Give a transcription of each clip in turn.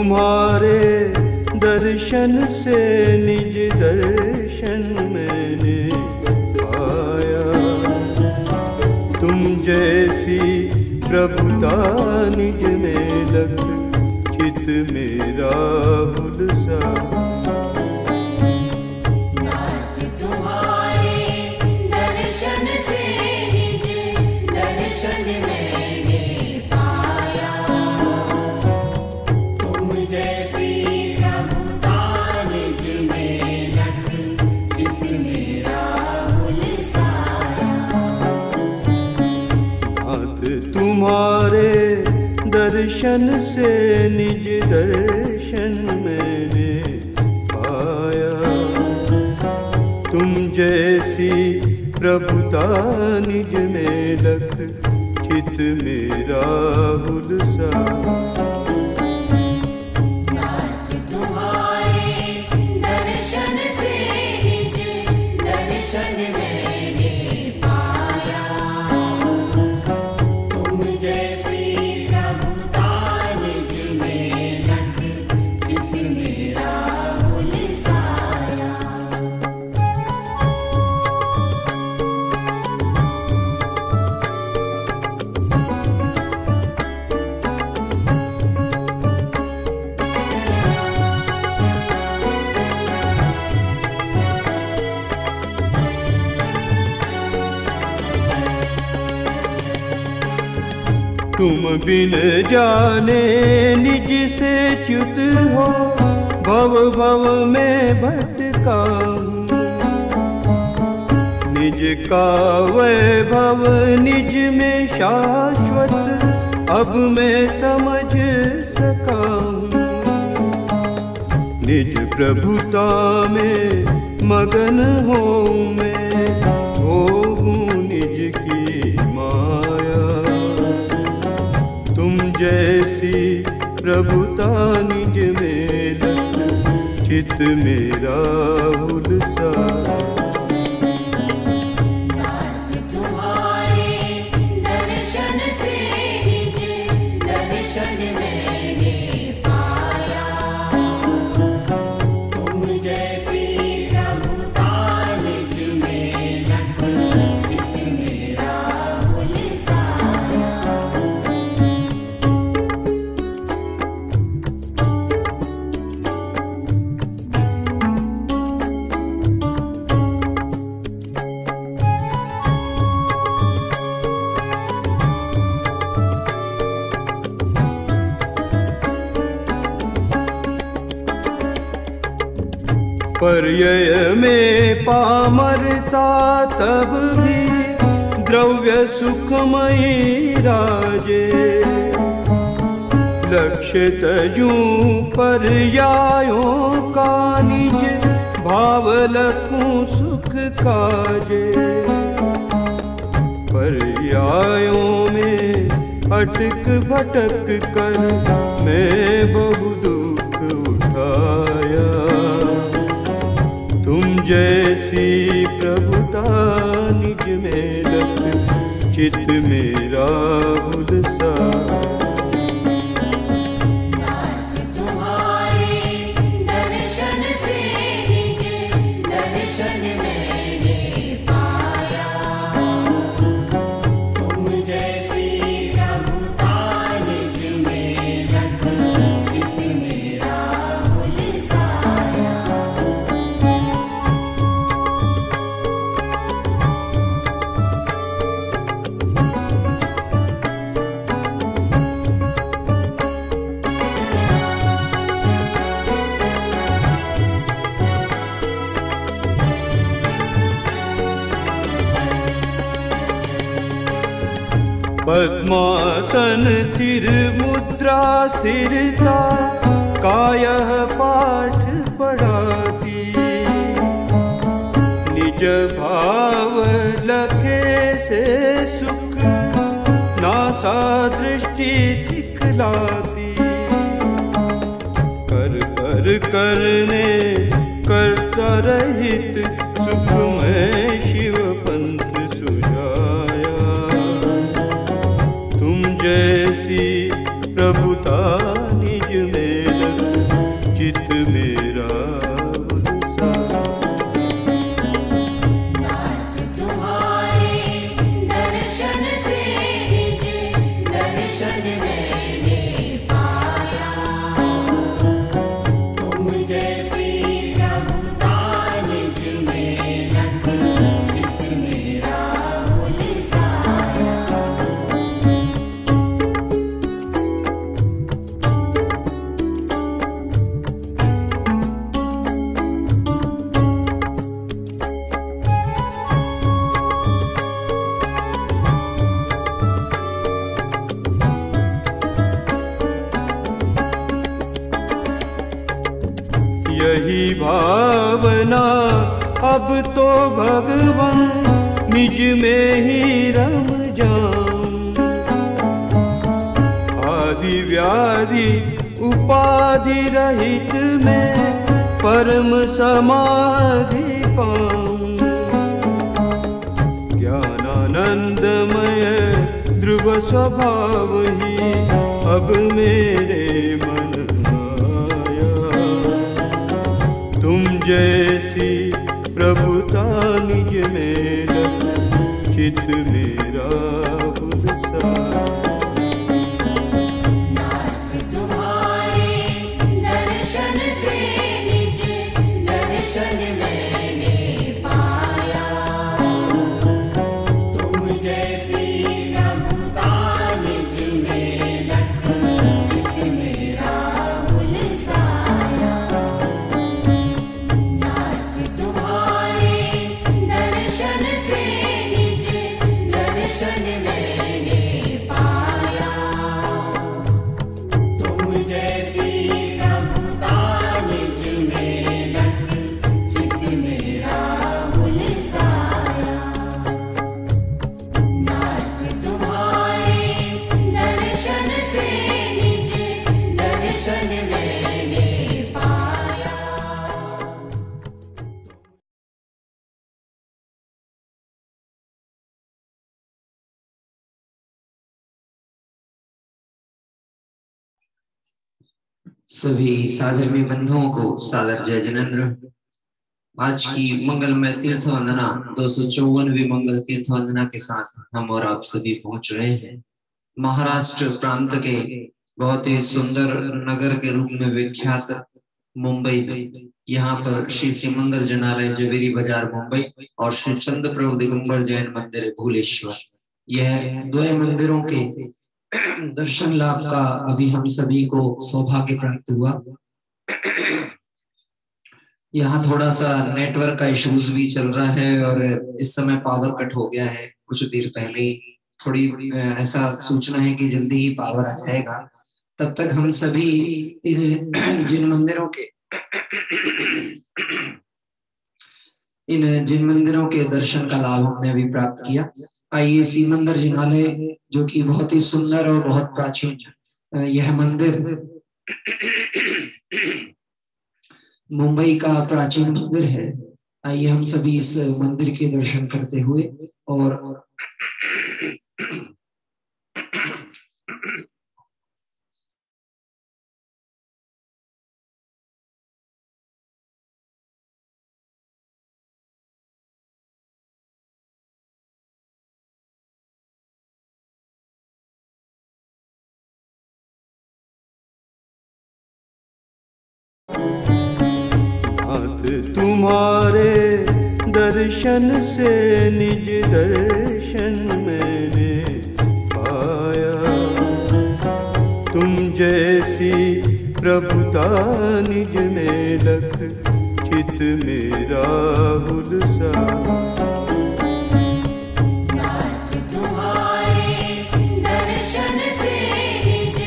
तुम्हारे दर्शन से निज दर्शन मैंने पाया। तुम जैसी प्रभुता निज में लग चित मेरा हुलसा। तुम्हारे दर्शन से निज दर्शन मैंने पाया। तुम जैसी प्रभुता निज में लख चित मेरा हुलसा। तुम बिन जाने निज से च्युत हो, भव भव में भटका हूँ। निज का वैभव निज में शाश्वत अब मैं समझ सका हूँ। निज प्रभुता में मगन हो मैं, भोगूं निज की माया। तुम जैसी प्रभुता निज में लख चित मेरा हुलसा। पर्यय में पामरता तब भी द्रव्य सुखमयी राजे। लक्ष्य तयूं पर्यायों का निज भाव लखूं सुख काजे। पर्यायों में अटक भटक कर मैं बहु दुख उठाया। तुम जैसी प्रभुता निज में लख चित मेरा हुलसा। पद्मासन स्थिर मुद्रा स्थिरता कायः पाठ पढ़ाती। निज भाव लखे से सुख नासा दृष्टि सिखलाती। कर कर करने करता रहित सुख में शिव पंथ सुझाया। तुम जैसी प्रभुता निज में लख भावना, अब तो भगवान निज में ही रम जाऊं। आदि व्याधि उपाधि रहित में परम समाधि पाऊं। ज्ञानानंदमय ध्रुव स्वभाव ही अब मेरे मन आया। तुम जैसी प्रभुता निज में लग, चित मेरा हुलसा। नाथ तुम्हारे दर्शन से निज दर्शन मैंने पाया। तुम जैसी प्रभुता निज में लख, चित मेरा हुलसाया। नाथ तुम्हारे दर्शन से निज दर्शन मैंने पाया। तुम जैसी प्रभुता निज में लख, चित मेरा हुलसाया। नाथ तुम्हारे दर्शन से निज दर्शन मैंने पाया। सभी साधर्मी बंधुओं को सादर जय जिनेन्द्र। आज की मंगलमय तीर्थ वंदना 254वीं मंगल तीर्थ वंदना के साथ हम और आप सभी पहुंच रहे हैं महाराष्ट्र प्रांत के बहुत ही सुंदर नगर के रूप में विख्यात मुंबई में। यहाँ पर श्री सिमंदर जनालय जवेरी बाजार मुंबई और श्री चंद्र प्रभु दिगंबर जैन मंदिर भूलेश्वर, यह दो मंदिरों के दर्शन लाभ का अभी हम सभी को सौभाग्य प्राप्त हुआ। यहाँ थोड़ा सा नेटवर्क का इश्यूज भी चल रहा है और इस समय पावर कट हो गया है कुछ देर पहले ही। थोड़ी ऐसा सूचना है कि जल्दी ही पावर आ जाएगा। तब तक हम सभी जिन मंदिरों के दर्शन का लाभ हमने अभी प्राप्त किया। आइए सिमंदर जिनालय, जो कि बहुत ही सुंदर और बहुत प्राचीन यह मंदिर मुंबई का प्राचीन मंदिर है। आइए हम सभी इस मंदिर के दर्शन करते हुए और तुम्हारे दर्शन से निज दर्शन मैंने पाया। तुम जैसी प्रभुता निज में लख, चित मेरा हुलसा। नाथ तुम्हारे दर्शन से निज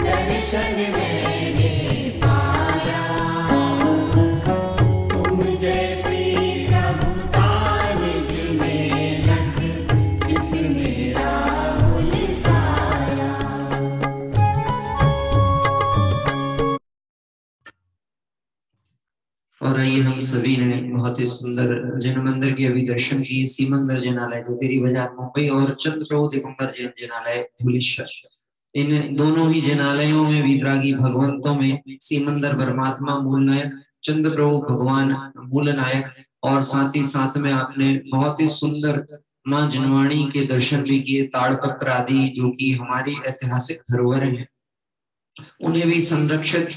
दर्शन मैंने पाया। तुम जैसी प्रभुता निज में लख, चित मेरा हुलसाया। और आइए हम सभी ने बहुत ही सुंदर जैन मंदिर के अभी दर्शन किए। सिमंदर जैनालय जवेरी बाजार मुंबई और चंद्र प्रभु दिगंबर जैन जैनालय भूलेश्वर, इन दोनों ही जैनालयों में वितरागी भगवंतों में सिमंदर परमात्मा मूल नायक, चंद्र प्रभु भगवान मूल नायक, और साथ ही साथ में आपने बहुत ही सुंदर माँ जनवाणी के दर्शन भी किए। ताड़पत्र आदि जो कि हमारी ऐतिहासिक धरोहर है उन्हें भी संरक्षित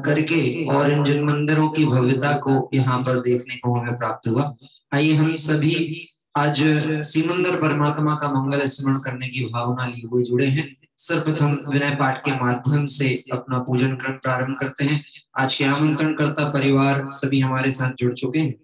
करके और इन जिन मंदिरों की भव्यता को यहाँ पर देखने को हमें प्राप्त हुआ। आइए हम सभी आज सिमंदर परमात्मा का मंगल स्मरण करने की भावना लिए हुए जुड़े हैं। सर्वप्रथम विनय पाठ के माध्यम से अपना पूजन क्रम प्रारंभ करते हैं। आज के आमंत्रणकर्ता परिवार सभी हमारे साथ जुड़ चुके हैं।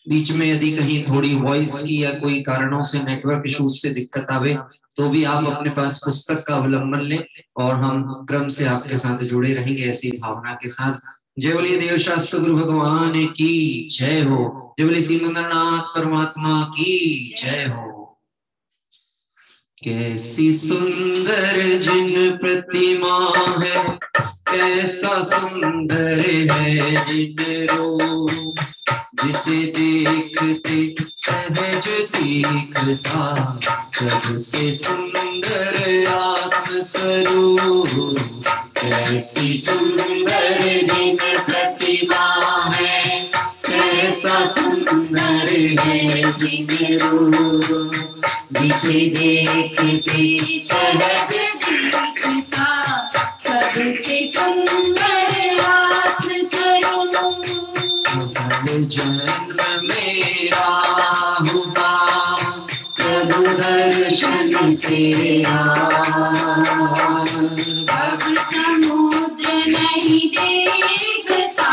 बीच में यदि कहीं थोड़ी वॉइस की या कोई कारणों से नेटवर्क इश्यूज से दिक्कत आवे तो भी आप अपने पास पुस्तक का अवलंबन लें और हम क्रम से आपके साथ जुड़े रहेंगे ऐसी भावना के साथ। जय बोलिए देव शास्त्र गुरु भगवान की जय हो। जय बोलिए श्रीमंद्रनाथ परमात्मा की जय हो। कैसी सुंदर जिन प्रतिमा है, कैसा सुंदर है जिन रूप, जिसे देखते सहज दिखता सबसे सुंदर आत्म स्वरूप। कैसी सुंदर जिन प्रतिमा है, कैसा सुंदर है जिन रूप, जिसे देखते सहज दिखता सबसे सुंदर आत्म स्वरूप। सुबह जन्म मेरा हुआ प्रभु दर्शन से अब समुद्र नहीं देखता,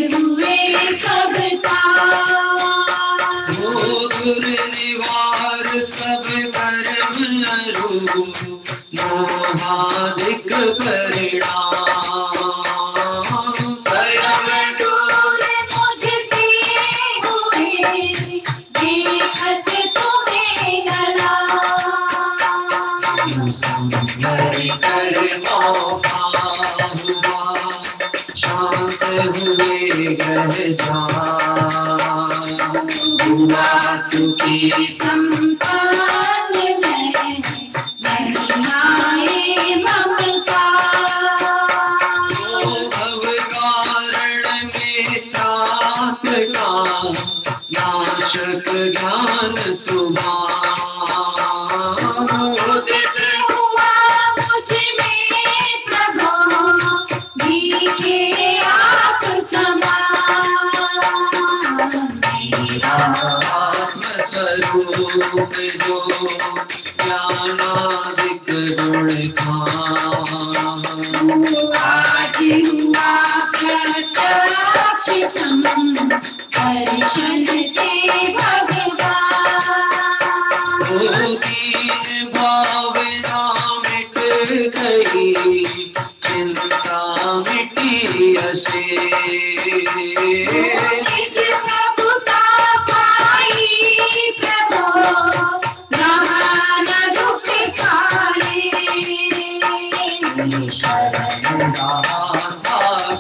हुए सबका निवार सब कर्म रूप, मोहादिक परिणाम स्वयं दूर मुझसे हुए, देखत तुम्हें गला सुंदर कर मौका हुआ, शांत हुए ग्रह हुआ सुखी संपन्न में महिमाए ममता। भव कारण में तात का नाशक ज्ञान सुभान, उदित हुआ मुझ में प्रभु दिखे आप समान। आत्म स्वरूप जो ज्ञानादिक गुण खान, आज हुआ प्रत्यक्ष दर्शन से भगवान। दीन भावना मिट गई, चिंता मिटी अशेष,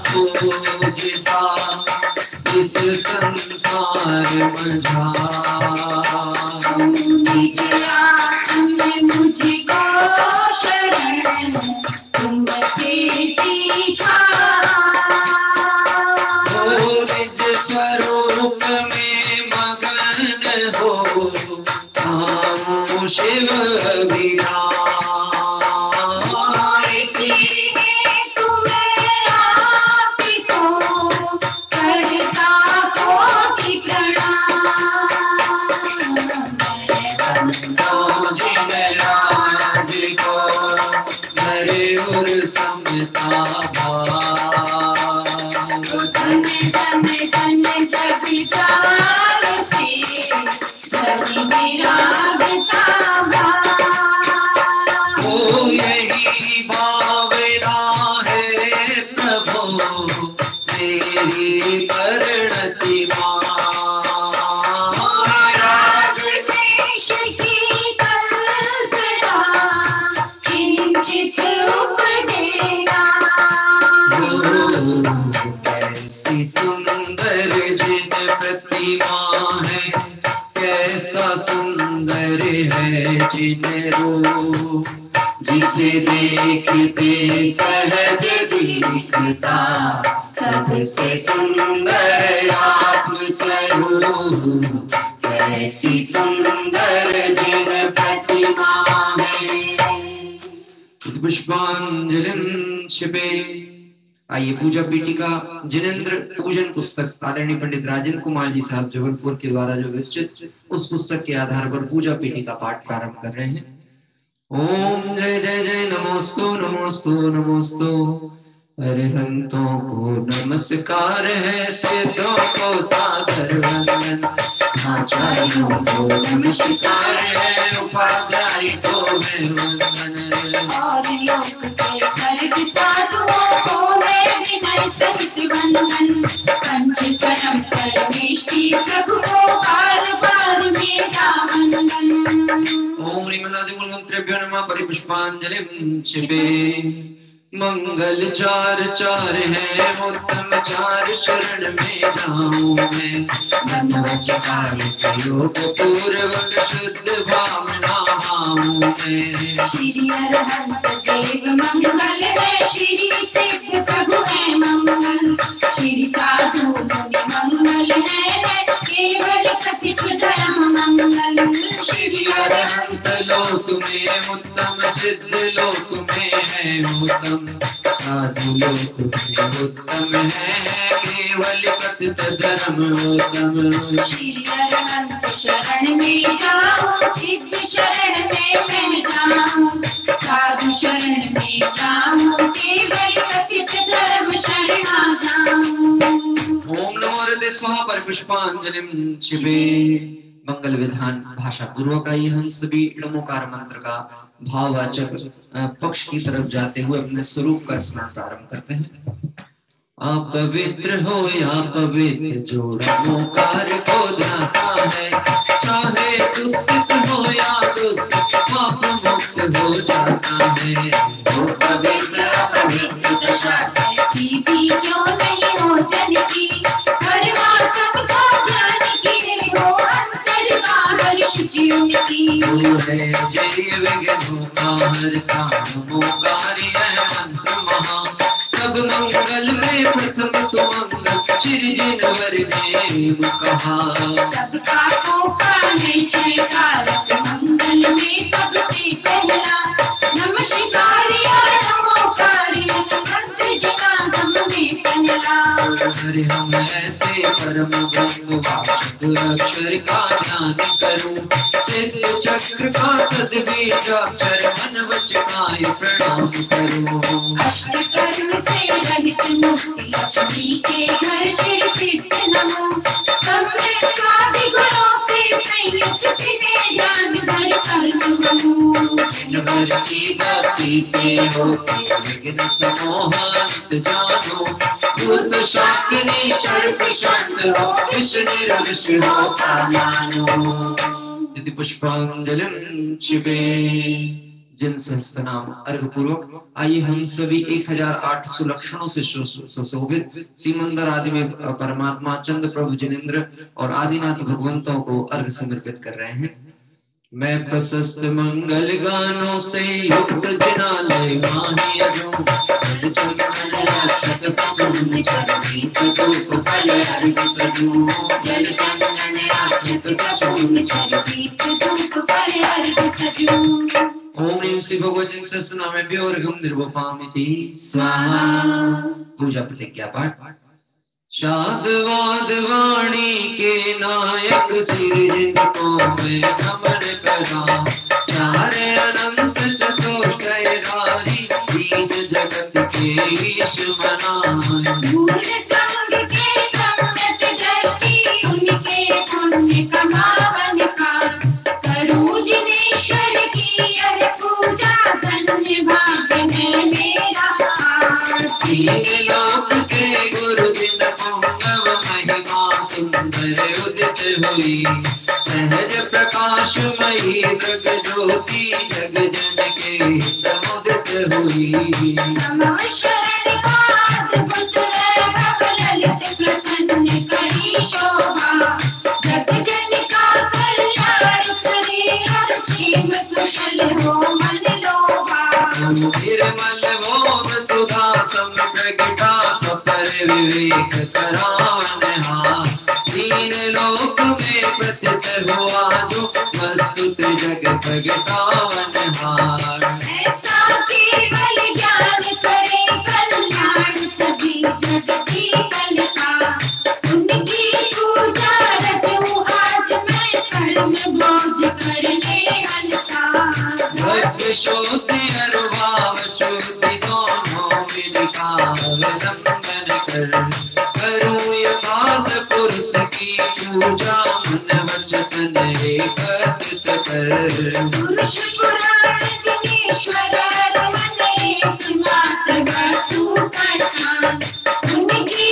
खोजता इस संसार मझा, मुझको शरण तुमसे सीखा। निज स्वरूप में मगन हो, शिव अभिराम, समता ओ यही भावना है प्रभु मेरी परिणति कैसी सुंदर जिन प्रतिमा है, कैसा सुंदर है जिन रूप, जिसे देखते सहज दिखता सबसे सुंदर आत्म स्वरूप। कैसी सुंदर जिन प्रतिमा है। पुष्पांजलिं क्षिपे। आइए पूजा पीठिका जिनेंद्र पूजन पुस्तक आदरणीय पंडित राजेंद्र कुमार जी साहब जबलपुर के द्वारा जो विरचित, उस पुस्तक के आधार पर पूजा पीठिका पाठ प्रारंभ कर रहे हैं। ओम जय जय जय नमोस्तु नमोस्तु नमोस्तु। अरिहंतों को नमस्कार है, सिद्धों को सादर वंदन, आचार्यों को नमस्कार है, उपाध्याय को है वंदन, और योग के सर्व साधुओं को है बंधन पंच परम परमेष्टि प्रभु को बार बार मेरा वंदन। ओम ह्रीमनादिमूल मंत्रेभ्यो नमः परिपुष्पांजलिं क्षिपे। मंगल चार चार है उत्तम चार शरण में जाऊं मैं। मनोवचकार योग पूर्वक शुद्ध भावना भाऊं मैं। श्री अरहंत देव मंगल है श्री सिद्ध प्रभु है मंगल। श्री साधु मुनि मंगल है केवल कथित धर्म मंगल। श्री अरहंत लोक में उत्तम सिद्ध लोक में है उत्तम साधु लोक में उत्तम है केवल कथित धर्म उत्तम। श्री अरहंत शरण में जाऊं सिद्ध शरण में मैं जाऊं साधु शरण में जाऊं केवल कथित धर्म शरणा जाऊं। ओम नमो हृदय स्वाहा परिपुष्पांजलिं क्षिपे। मंगल विधान भाषा पूर्वक आइए हम सभी णमोकार मंत्र का भाववाचक पक्ष की तरफ जाते हुए अपने स्वरूप का स्मरण प्रारंभ करते हैं। आप पवित्र हो या पवित्र जो णमोकार को ध्याता है। चाहे सुस्थित हो या दुष्ट पाप मुक्त हो जाता है। वो पवित्र अपवित्र दशा ऐसी भी क्यों नहीं हो जन की परमात्मा का ध्यान किए हो अंतर बाहर शुचि उनकी। वो है जय विघ्नों का हरता नमोकारी है मंत्र महा। सब मंगल में प्रथम सुमंगल श्री जिनवर ने कहा। सब पापों का है क्षयकारक मंगल में सबसे पहला नमस्कारी और नमोकारी मंत्र जनागम में पहला। हरि हम ऐसे परम ब्रह्म वाचक अक्षर का ध्यान करूं। सिद्ध चक्र का सद्बीजाक्षर मन वचकाय प्रणाम करूं। अष्ट कर्म से रहित मुक्ति लक्ष्मी के घर श्री सिद्ध नमो। सम्यक आदि गुणों से संयुक्त जिन्हें ध्यान धर कर्म गमो। जिनवर की भक्ति से होती विघ्न समोहंत जानो। बुद्ध शाकिनी सर्प शांत हो विष्णु रविश होता मानो। यदि पुष्पांजलिं क्षिपे। जिन सहस्त्रनाम अर्घ पूर्वक आइए हम सभी 1008 सुलक्षणों से सुशोभित सीमंदर आदि में परमात्मा चंद्र प्रभु जिनेन्द्र और आदिनाथ भगवंतों को अर्घ समर्पित कर रहे हैं। मैं प्रशस्त मंगल गानों से युक्त जिनालय माही अजो। अक्षत प्रसून चरणी धूप फल अर्घ सजूं। जल चंदन अक्षत प्रसून चरणी धूप फल अर्घ सजूं। ओम ह्रीं श्री भगवती सहस्रनामेभ्यो अर्घं निर्वपामिति स्वाहा। पूजा प्रतिज्ञा पाठ। शादवाद वाणी के नायक सिर जिनको मैं नमन करा। चार अनंत चतुष्टयधारी दीन जगत के ईश मनाए। मूल संग के सम्यक दृष्टि उनके पुण्य कमावन का। करूं जिनेश्वर की यह पूजा धन्य भाग्य है मेरा। तीन लोक के गुरु जिन पुंगव महिमा सुंदर उदित हुई। सहज प्रकाश मयी जग ज्योति जग जन के समुदित हुई। शरण अद्भुत वैभव ललित प्रसन्न करी शोभा। जग जन का कल्याण करे हर जीव कुशल हो मन लोभा। निर्मल मोद सुधा सम प्रगटा सफल विवेक करावन हास। तीन लोक में प्रथित हुआ जो वस्तुत जग प्रगटावन हार। ऐसा केवल ज्ञान करे कल्याण सभी जगती कल का। उनकी पूजा रचूं आज मैं कर्म बोझ करने हंसा। भक्त शुद्धि अनुभाव शुद्धि दोनों विधिका अवलंबन कर। करूं यथार्थ पुरुष की पूजा मन वचन एकत्रित कर। पुरुष पुराण जिनेश्वर रोहन एकमात्र वस्तु का स्थान। उनकी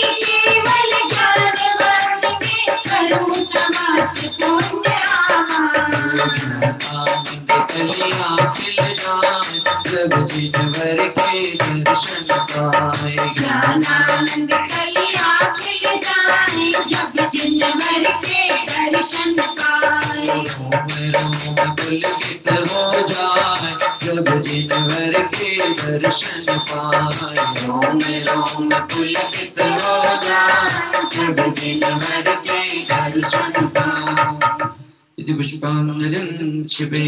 ज्ञानानंद कलियां खिल जाए जब जिनवर के दर्शन पाए। ज्ञानानंद कलियां खिल जाए जब जिनवर के दर्शन पाए। रोम रोम पुलकित हो जाए जब जिनवर के दर्शन पाए। रोम रोम पुलकित हो जाए जब जिनवर के दर्शन पाए। पुष्पांजलिं क्षिपे।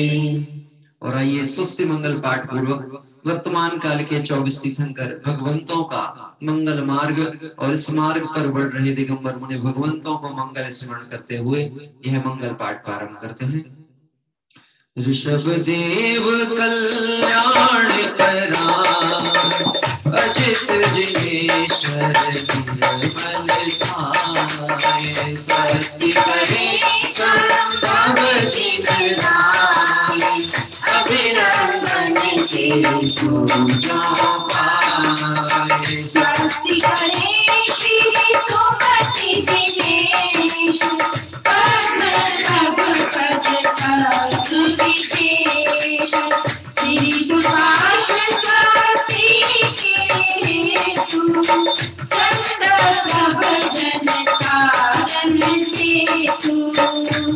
और आइए स्वस्ति मंगल पाठ पूर्वक वर्तमान काल के 24 तीर्थंकर भगवंतों का मंगल मार्ग और इस मार्ग पर बढ़ रहे दिगंबर मुनि भगवंतों को मंगल स्मरण करते हुए यह मंगल पाठ प्रारंभ करते हैं। ऋषभ देव कल्याण करा अजित जिनेश्वर निर्मल थाय। स्वस्ति करे संभव जिन राय अभिनंदन के पूजा पाए। स्वस्ति करे श्री सुमति दिनेश परम प्रभ पद तत् विशेष। श्री सुभाष स्वाति के हेतु चंद प्रभ जन कारण सेतु।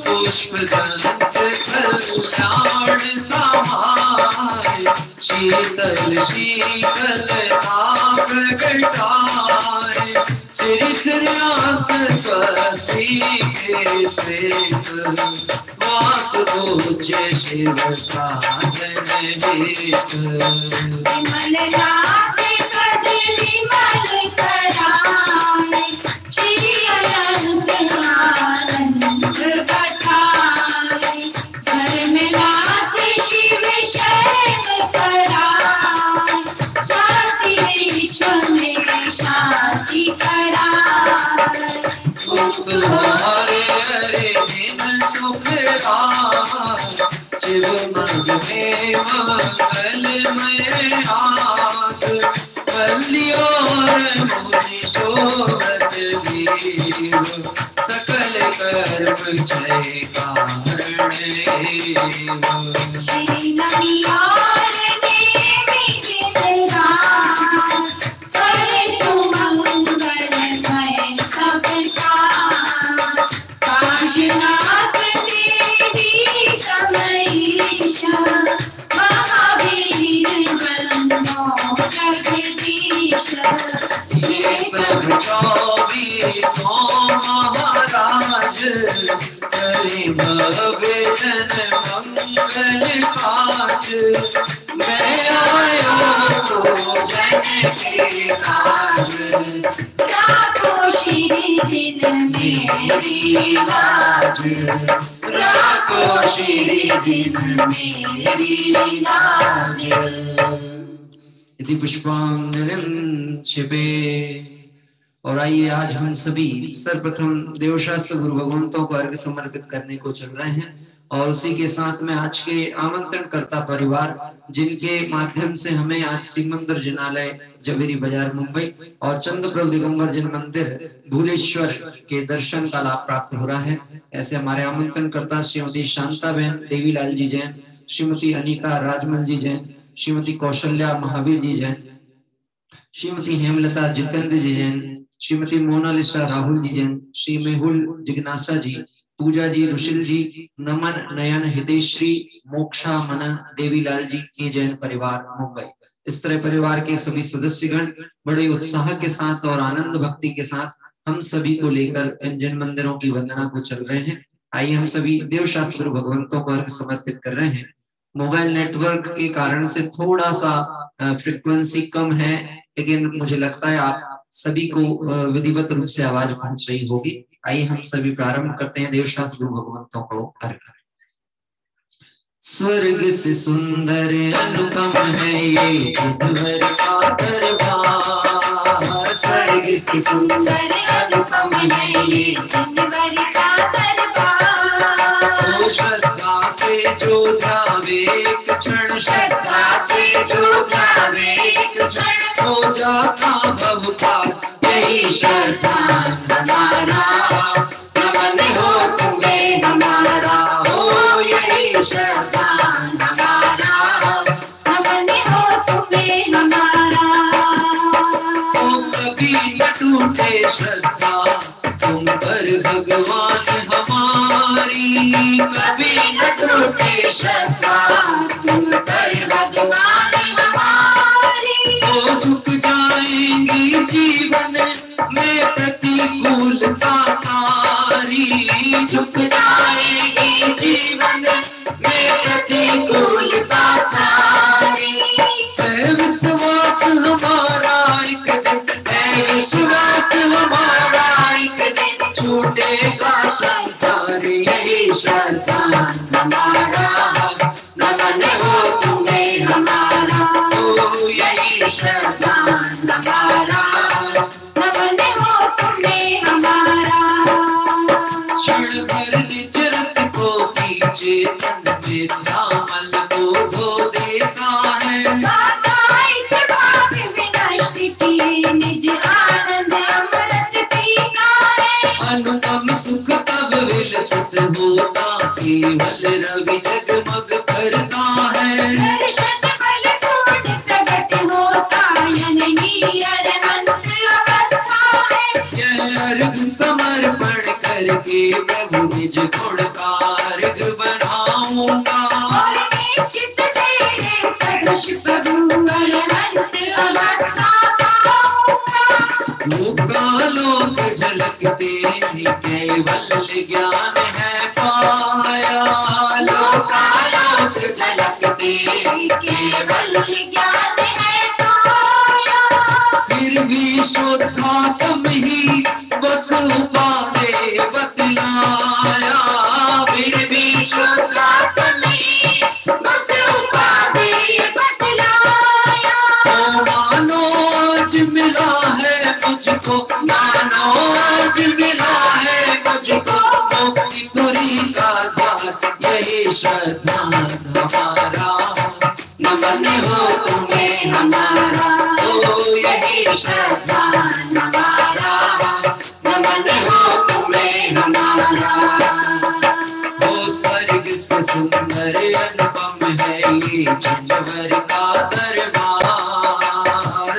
पुष्प दंत कल्याण समाय शीतल शीतल आप प्रगटाए। चरित रास स्वस्ति के श्वेत वास पूज्य शिव साधन हेत। विमल रात कदली मल कराए श्री अनंत आनंद बताए। धर्मनाथ शिव शरण कराए शांति विश्व में शांति कराए। सुख हरे हरे दिन सुख शिव मग में मंगलमय आस। पल्लियोर मुनि शोभत देव सकल कर्म जय कारण एव। श्री नबियार ने दिन रात करे सुमंगलमय सब काज। काशीनाथ देवी कमलीशा महावीर बनो जगदीशा। ये सब 24 महाराज करे भजन मंगल काज। मैं आया तो जन के काज राखो श्री जिन मेरी लाज। राखो श्री जिन मेरी लाज। यदि पुष्पांजलिं क्षिपे। और आइए आज हम सभी सर्वप्रथम देवशास्त्र गुरु भगवंतों को अर्घ्य समर्पित करने को चल रहे हैं। और उसी के साथ में आज के आमंत्रण करता परिवार जिनके माध्यम से हमें आज शिव मंदिर जिनालय जवेरी बाजार मुंबई और चंद्रप्रभु दिगंबर जिन मंदिर भूलेश्वर के दर्शन का लाभ प्राप्त हो रहा है, ऐसे हमारे आमंत्रण करता श्रीमती शांताबेन देवीलाल जी जैन, श्रीमती अनीता राजमल जी जैन, श्रीमती कौशल्या महावीर जी जैन, श्रीमती हेमलता जितेंद्र जी जैन, श्रीमती मोनालिसा राहुल जी जैन, श्री मेहुल जिज्ञासा जी, पूजा जी, रुशिल जी, नमन नयन हितेश्री, मोक्षा मनन देवीलाल जी की जैन परिवार मुंबई। इस तरह परिवार के सभी सदस्यगण बड़े उत्साह के साथ और आनंद भक्ति के साथ हम सभी को लेकर इन जैन मंदिरों की वंदना को चल रहे हैं। आइए हम सभी देवशास्त्र गुरु भगवंतों को अर्घ्य समर्पित कर रहे हैं। मोबाइल नेटवर्क के कारण से थोड़ा सा फ्रीक्वेंसी कम है, लेकिन मुझे लगता है आप सभी को विधिवत रूप से आवाज पहुंच रही होगी। आइए हम सभी प्रारंभ करते हैं देवशास्त्र गुरु भगवंतों को अर्घ्य। स्वर्ग से सुंदर अनुपम है ये ईश्वर का दरबार। स्वर्ग से सुंदर अनुपम है ये ईश्वर का दरबार। श्रद्धा से जो ध्यावे एक क्षण, श्रद्धा से जो ध्यावे एक क्षण, हो जाता भव पार यही श्रद्धा हमारा। नमन हो तुम्हें हमारा, हो यही श्रद्धान हमारा, नमन हो तुम्हें हमारा। तो कभी न टूटे श्रद्धा तुम पर भगवान हमारी, कभी न टूटे श्रद्धा तुम पर भगवान हमारी। तो झुक जाएंगी जीवन में प्रतिकूलता सारी, झुक जाएगी जीवन में प्रतिकूलता सारी। है विश्वास हमारा एक दिन, है विश्वास हमारा एक दिन छूटेगा संसार। यही श्रद्धा हमारा, नमन हो तुम्हें हमारा। ओ यही श्रद्धा हमारा, नमन हो तुम्हें हमारा। क्षण भर निज रस को पीछे तन मिथ्यामल को धो देता है। सासायिक भाव विनष्ट किए निज आनंद अमृत पीता है। अनुपम सुख तब विलसित होता, केवल रवि जगमग करता है। दर्शन फल पूर्ण प्रगट होता, यही अरहंत अवस्था है। यह अर्घ समर्पण करके प्रभु निज गुण का अर्घ बनाऊंगा। और निश्चित तेरे सदृश प्रभु अरहंत अवस्था पाऊंगा। लोकालोक झलकते ही केवल ज्ञान है पाया, लोकालोक झलकते ही केवल ज्ञान है पाया। फिर भी शुद्धात्म ही बस उपादे बतलाया, फिर भी शुद्धात्म ही बस उपाधि बतलाया। तो मानो आज मिला है मुझको, मानो आज मिला है मुझको मुक्तिपुरी का द्वार। यही श्रद्धा हमारा, नमन हो तुम्हें हमारा। ओ यही श्रद्धा हमारा, नमन हो तुम्हें हमारा। ओ स्वर्ग से सुंदर अनुपम है ये जानवर का दरबार,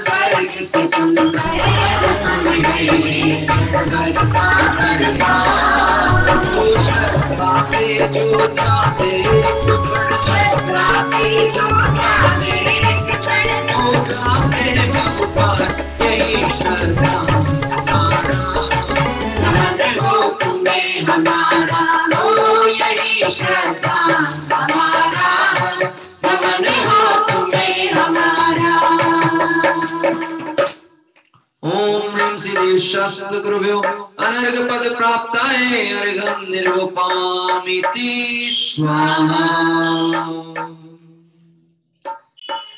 स्वर्ग से सुंदर अनुपम है ये जानवर का दरबार। श्रद्धा से जो जाते श्रद्धा से जो जाते होगा से भगवान। यही श्रद्धा हमारा, नमन हो तुम्हें हमारा। ओ यही श्रद्धा हमारा, नमन हो तुम्हें हमारा। ओम ह्रीं श्री देव शास्त्र गुरुभ्यो अनर्घ पद प्राप्ताय अर्घं निर्वपामिति स्वाहा।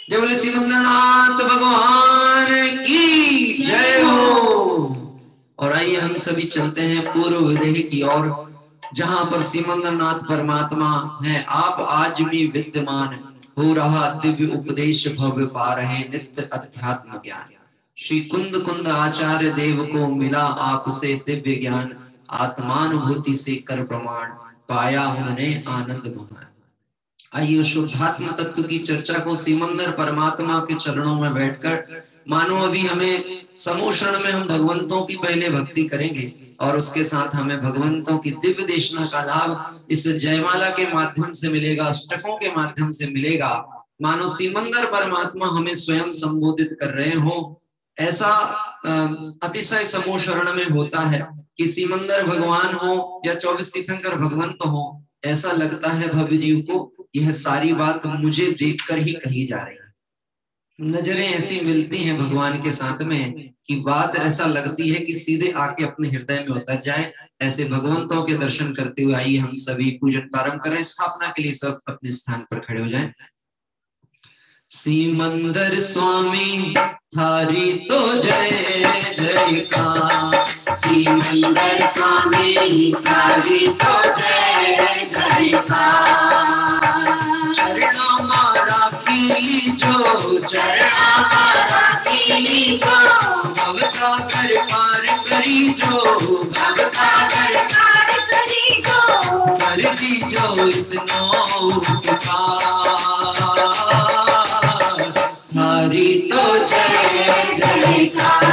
जय बोले सिमंदरनाथ भगवान की जय हो। और आइए हम सभी चलते हैं पूर्व विदेह की ओर, जहां पर सिमंदरनाथ परमात्मा है आप आज भी विद्यमान। हो रहा दिव्य उपदेश भव्य पा रहे नित्य अध्यात्म ज्ञान। श्री कुंद कुंद आचार्य देव को मिला आपसे दिव्य ज्ञान। आत्मानुभूति से कर प्रमाण पाया उन्होंने आनंद महान। आइए शुद्धात्म तत्व की चर्चा को सिमंदर परमात्मा के चरणों में बैठकर मानो अभी हमें समूह क्षण में हम भगवंतों की पहले भक्ति करेंगे और उसके साथ हमें भगवंतों की दिव्य देशना का लाभ इस जयमाला के माध्यम से मिलेगा, अष्टकों के माध्यम से मिलेगा। मानो सिमंदर परमात्मा हमें स्वयं संबोधित कर रहे हो। ऐसा अतिशय समूह शरण में होता है कि सिमंदर भगवान हो या 24 तीर्थंकर भगवंत हो, ऐसा लगता है भव्य जीव को यह सारी बात मुझे देखकर ही कही जा रही है। नजरें ऐसी मिलती हैं भगवान के साथ में कि बात ऐसा लगती है कि सीधे आके अपने हृदय में उतर जाए। ऐसे भगवंतों के दर्शन करते हुए आइए हम सभी पूजन प्रारंभ करें। स्थापना के लिए सब अपने स्थान पर खड़े हो जाएं। सिमंदर स्वामी थारी तो जय जयकार, सिमंदर स्वामी थारी तो जय जयकार। चरणा मारा कीली जो, चरणा मारा कीली जो, भवसागर पार करी जो, भवसागर पार कर दी जो इतनो उपकार, हरि तो जय जयकार।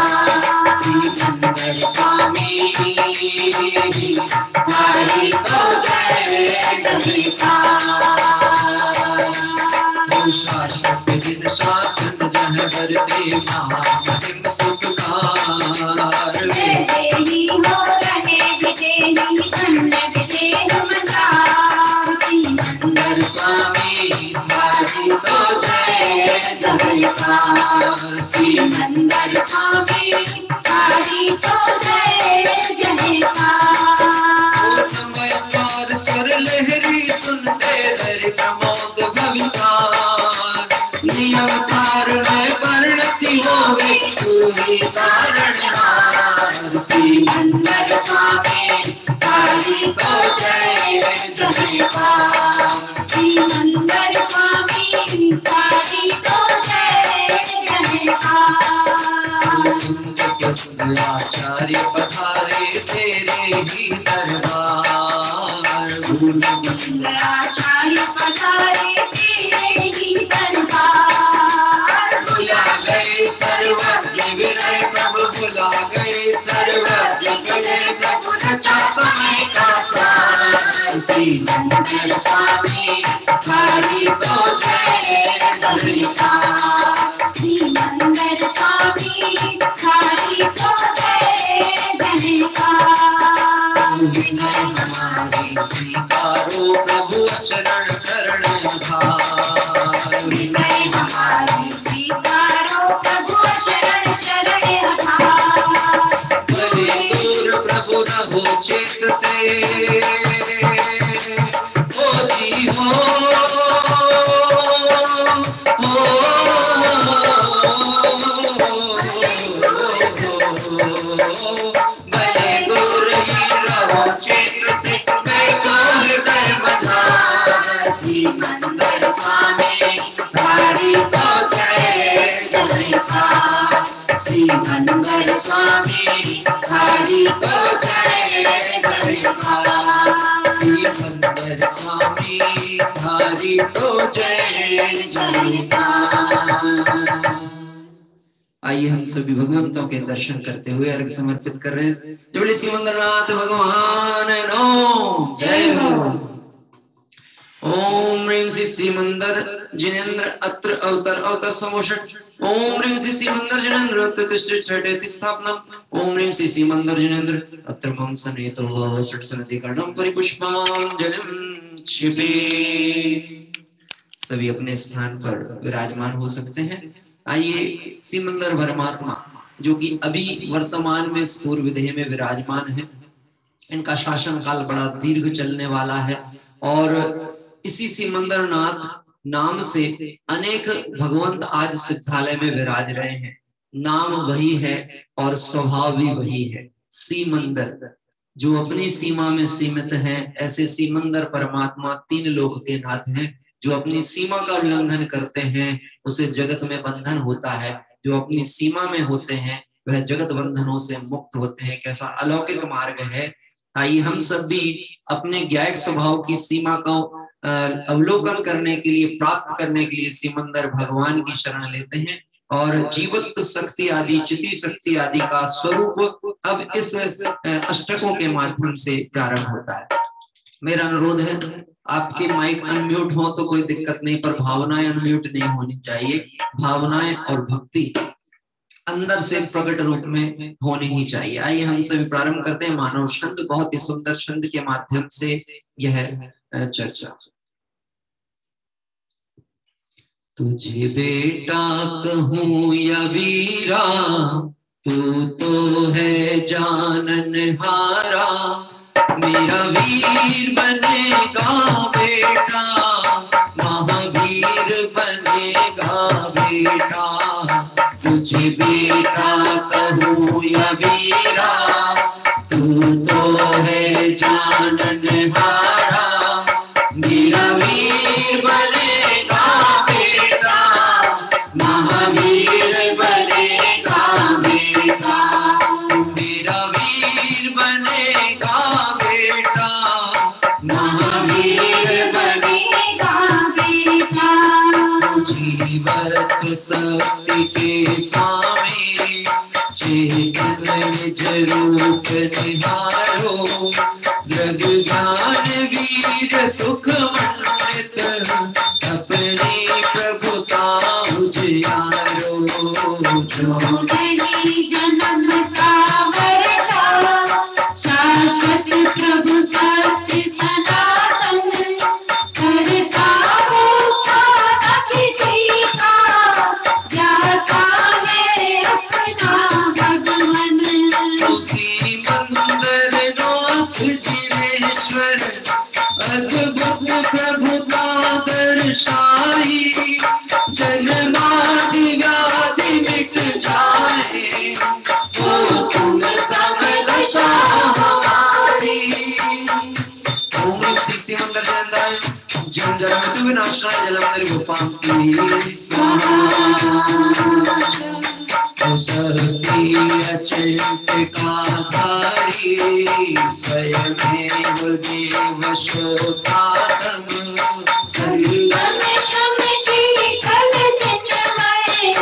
सिकंदर स्वामी हरि तो जय जयकार। शाश्वत जिन शासन जह भरते महामहिम सुखकार। विदेही हो रहे विदेही धन्य विदेह मजार। सिकंदर स्वामी हरि तो जय जयकार। सिकंदर स्वामी हरि तो जय जयकार। समय स्वर स्वर लहरी सुनते हरि प्रमोद भविसार। नियम सार में परिणति होवे तू ही तारणहार। सिकंदर स्वामी हरि तो जय जयकार। सिकंदर स्वामी हरि तो जय जयकार। आचार्य पधारे तेरे ही दरबार। आचार्य पधारे तेरे ही दरबार। बुला गए सर्वज्ञ विनय प्रभु, बुला गए सर्वज्ञ विनय प्रभु, रचा समय का सार। सिकंदर स्वामी हरि तो जय जयकार। सिकंदर स्वामी हरि तो जय जयकार। विनय हमारी स्वीकारो प्रभु, शरण शरण आधार। विनय हमारी स्वीकारो प्रभु, शरण शरण आधार। भले दूर प्रभु रहो क्षेत्र से, ओ जी हो भले दूर ही रहो क्षेत्र से, बैठो हृदय मझार। सिकंदर स्वामी हरि तो जय जयकार। सिकंदर स्वामी हरि तो जय जयकार। सिकंदर स्वामी हरि तो जय जयकार। आइए हम सभी भगवंतों के दर्शन करते हुए अर्घ समर्पित कर रहे हैं। जोड़े सिमंदरनाथ भगवान नो जय हो। ओम ह्रीं श्री सिमंदर जिनेन्द्र अत्र अवतर अवतर समोषट। ओम ह्रीं श्री सिमंदर जिनेन्द्र अत्र तिष्ठति छठेति स्थापना। ओम ह्रीं श्री सिमंदर जिनेन्द्र अत्र मम सनेतो भव षट् सनति कर्णम परिपुष्पांजलिं क्षिपे। सभी अपने स्थान पर विराजमान हो सकते हैं। आइए सिमंदर परमात्मा जो कि अभी वर्तमान में इस पूर्व देह में विराजमान है, इनका शासन काल बड़ा दीर्घ चलने वाला है और इसी सिमंदरनाथ नाम से अनेक भगवंत आज सिद्धालय में विराज रहे हैं। नाम वही है और स्वभाव भी वही है। सिमंदर जो अपनी सीमा में सीमित है, ऐसे सिमंदर परमात्मा तीन लोक के नाथ हैं। जो अपनी सीमा का उल्लंघन करते हैं उसे जगत में बंधन होता है, जो अपनी सीमा में होते हैं वह जगत बंधनों से मुक्त होते हैं। कैसा अलौकिक मार्ग है। आइए हम सब भी अपने ज्ञायक स्वभाव की सीमा को अवलोकन करने के लिए, प्राप्त करने के लिए सिमंदर भगवान की शरण लेते हैं और जीवत्व शक्ति आदि, चिति शक्ति आदि का स्वरूप अब इस अष्टकों के माध्यम से प्रारंभ होता है। मेरा अनुरोध है आपके माइक अनम्यूट हो तो कोई दिक्कत नहीं, पर भावनाएं अनम्यूट नहीं होनी चाहिए। भावनाएं और भक्ति अंदर से प्रकट रूप में होनी ही चाहिए। आइए हम सभी प्रारंभ करते हैं मानव छंद, बहुत ही सुंदर छंद के माध्यम से यह चर्चा। तुझे बेटा कहूँ या वीरा, तू तो है जाननहारा। मेरा वीर बनेगा बेटा, महावीर बनेगा बेटा। तुझे बेटा कहूँ या वीरा, तू तो है जाननहारा। मेरा वीर बनेगा बेटा, महावीर बनेगा बेटा। मेरा वीर बनेगा बेटा, अपनी प्रभुता उजियारो, जो नहीं जन्म का वरता, शाश्वत प्रभु सत्य सनातन, करता होता न किसी का, जाता है अपना भगवन। उसी मंदिर नाथ जिनेश्वर, अद्भुत प्रभुता दर्शाई, जन्मादि व्याधि मिट जाए, वो तुम सब दशा हमारी। ओम सी मंदिर जय जन जन्म तु विनाशाय जलम निर्गुपांति स्वाहा। सरती अचिंतिका धारी, स्वयमेव देव शोभातम, संगम शम शीतल चिन्मय,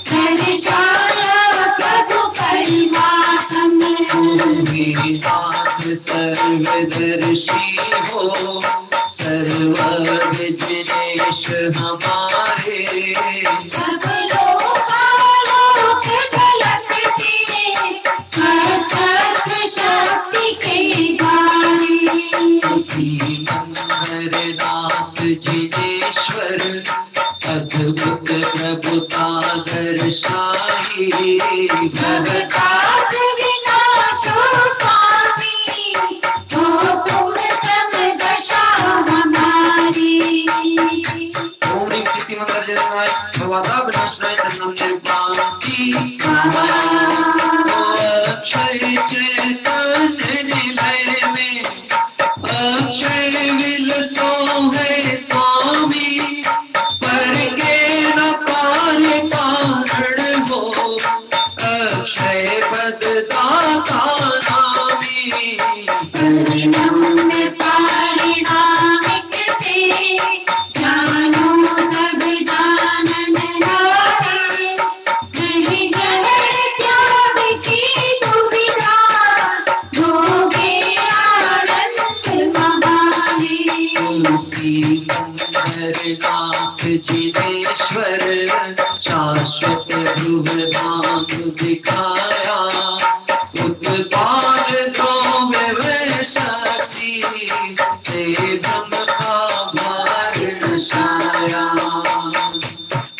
दर्शाया प्रभु परिमातम। नाथ सर्वदर्शी हो, सर्वज्ञ जिनेश हमारे, सब लोकालोक झलकते, सचख शक्ति के गाने। उसी मंदिर नाथ जिनेश्वर, अद्भुत प्रभुता दर्शाई, भवताप विनाशो स्वामी, हो तुम सब दशा हमारी। ओम ह्रीं किसी मंदिर जय भवता विनाशाय तन्नम निर्गुपांति स्वाहा। अक्षय चैतन्य निलय में, अक्षय विलसो है स्वामी, पर के न पार कारण हो, अक्षय पद दाता नामी। परिणाम पारिणामिक से, जानो सब जानन हारे, नहीं ग्रहण त्याग की दुविधा, भोगे आनंद महाने। उसी मंदिर नाथ जिनेश्वर, शाश्वत ध्रुव धाम दिखाया, उत्पाद द्रोह में शक्ति से भ्रम का भार नशाया।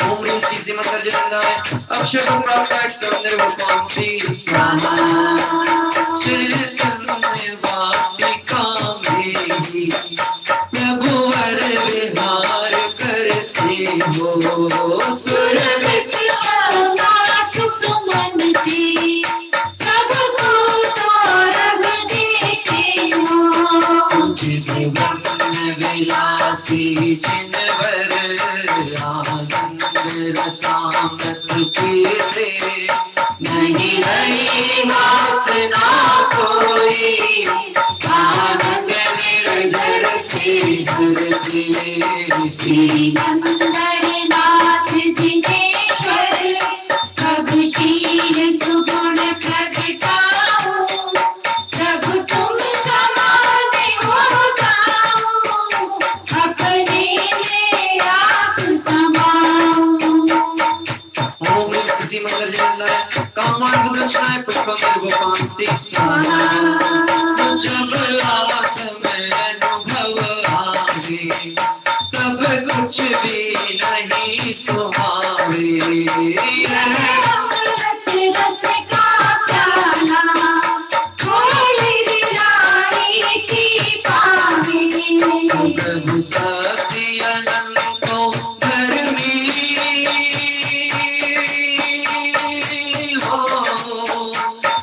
ओम ह्रीं सी मंदिर जय अक्षय प्राप्त निर्गुपांति स्वाहा। चैतन्य वाटिका में ही प्रभुवर विहार करते हो, सुर सुमनती, सबको सौरभ देते हो। जिनवन विलासी जिनवर, आनंद रसामत पीते, नहीं रही वासना कोई, आनंद निर्झर से हरते। श्री नाथ जिनेश्वर, प्रभु शील सुगुण प्रगटाओ, प्रभु तुम समान हो जाओ, अपने में आप समाओ। ओम ह्रीं सी मंदिर जय कामार्थ दक्षिणाय पुष्पम निर्गुपांति स्वाहा। जब रात में अनुभव आवे, तब कुछ भी नहीं सुहावे, अमृत रस का प्याला, खोली दिलाने की पावे। प्रभु सत्य अनंतो धर्मी हो,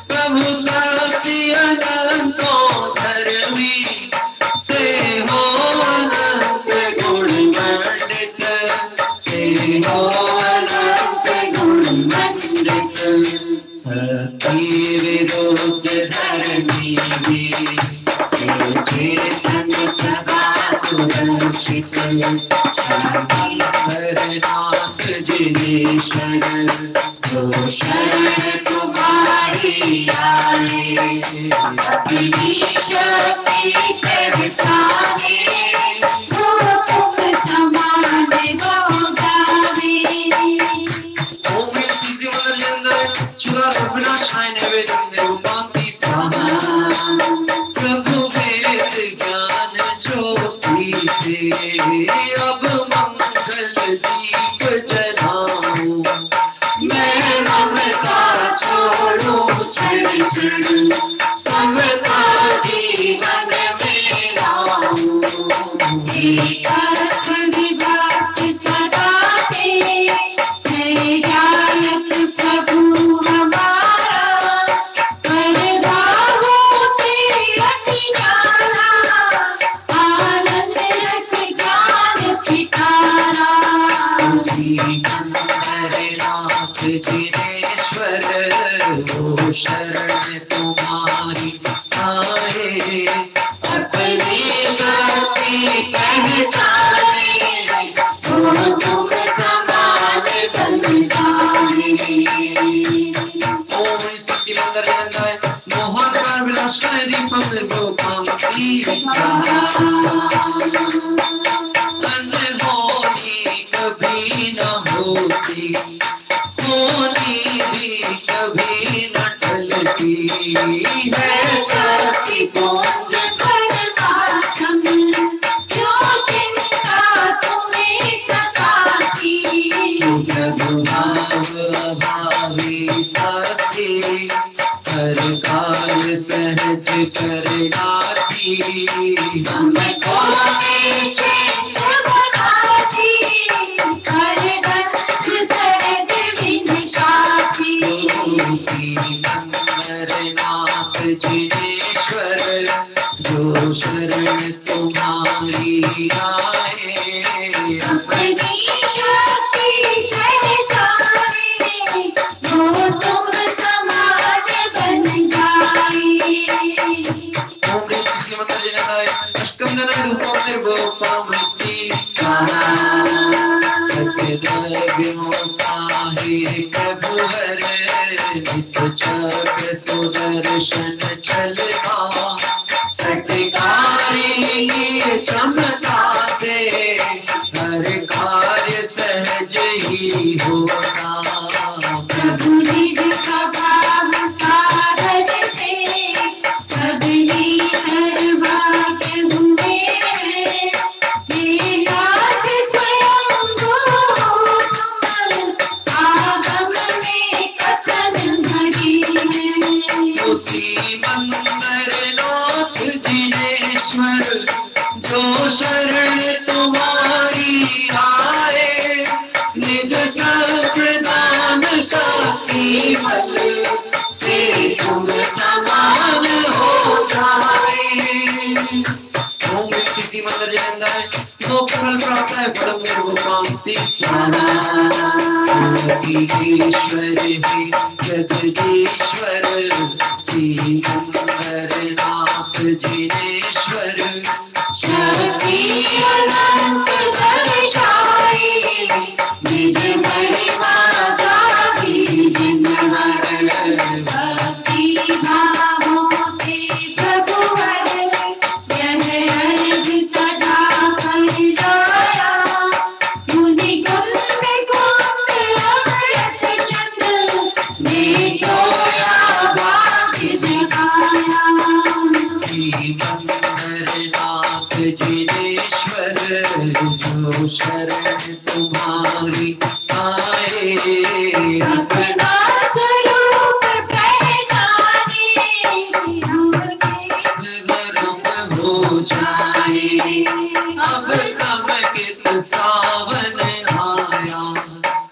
प्रभु सत्य अनंतो धर्मी, से हो अनंत गुण मंडित, से हो अनंत गुण मंडित। सती विरुद्ध धर्मी भी, चेतन सदा सुरक्षित, नाथ जिनेश्वर, तो शरण तुम्हारी आए, अपनी शक्ति पहचाने, वो तुम अब मंगल दीप जलाऊं, मैं ममता छोड़ूं क्षण क्षण, समता जीवन में लाऊं। एक विभक्त सदा से है गायक प्रभु हमारा, परगाहों से अति न्यारा, आनंद रस ज्ञान पितारा। सिकंदरनाथ जिनेश्वर हो शरण तुम्हारी आए, अपनी शक्ति पहचाने तो तुम समान बन जाए। ओम श्री मंदिर जय मोहकार विलास दीपक को पंक्ति स्वाहा। अनहोनी कभी न होती, होनी भी कभी न टलती है, शक्ति कुंज परमात्म, क्यों चिंता तुम्हें सताती। प्रभुभाव भावी शक्ति, हर कार्य सहज कर लाती, हमको निश्चिंत बनाती, हर गंध सहज विंध्याती। सिकंदरनाथ जिनेश्वर जो शरण तुम्हारी आए, अपनी शक्ति पहचाने तो तुम समाज बन जाए। ओम श्री मंदिर जय अष्टकंदन रूपम निर्भो पामृति स्वाहा। सकलव्यों पाहि प्रभुवर, नित चक्र सुदर्शन चलता, सत्कारी की क्षमता से हर कार्य सहज ही होता। प्रभु निज स्वभाव साधन से सबनी सर्वज्ञ हुए हैं। हे नाथ स्वयं हो तुम, आगम में कथन भरी है। उसी मंदरनाथ जिनेश्वर जो शरण तुम्हारी आए, निज सप्रदान शक्ति बल से तुम समान हो जाए। ओम किसी मंदिर जय जो फल प्राप्त है परम निर्भोपांति स्वाहा। ईश्वर है जगदीश्वर, सिकंदरनाथ जिनेश्वर, शक्ति अनंत दर्शाई, निज महिमा गाती जिनवर। भक्ति भावों से प्रभुवर, यह अर्घ सजा कर लाया। मुनि कुंद कुंद अमृत चंद्र में सोया भाग्य जगाया। सिकंदरनाथ जिनेश्वर जो शरण तुम्हारी आए, अपना स्वरूप पहचाने धर्म हो जाए। अब समकित सावन आया,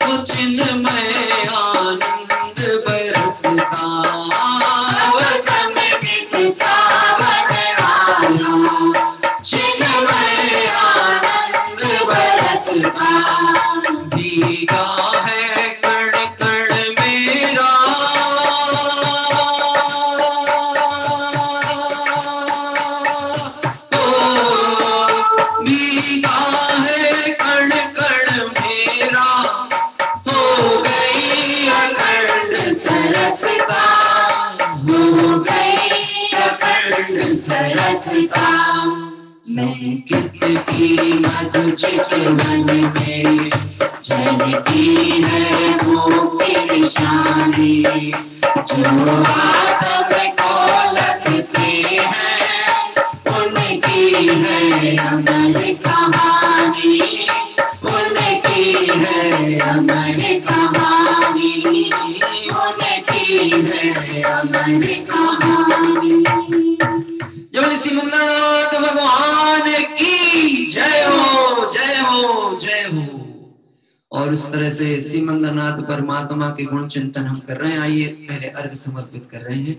कुछ में आनंद बरसता। अब समकित सावन आया, चिन्मय आनंद बरसता। भीगा है कण कण मेरा, भीगा है कण कण मेरा, हो गई अखंड सरसता, हो गई अखंड सरसता। मैं किसकी मधुचित मन से झलकी है मुक्ति निशानी, जो आत्म को लगते हैं उनकी है अमर कहानी। और इस तरह से सिमंदरनाथ परमात्मा के गुण चिंतन हम कर रहे हैं। आइए पहले अर्घ समर्पित कर रहे हैं।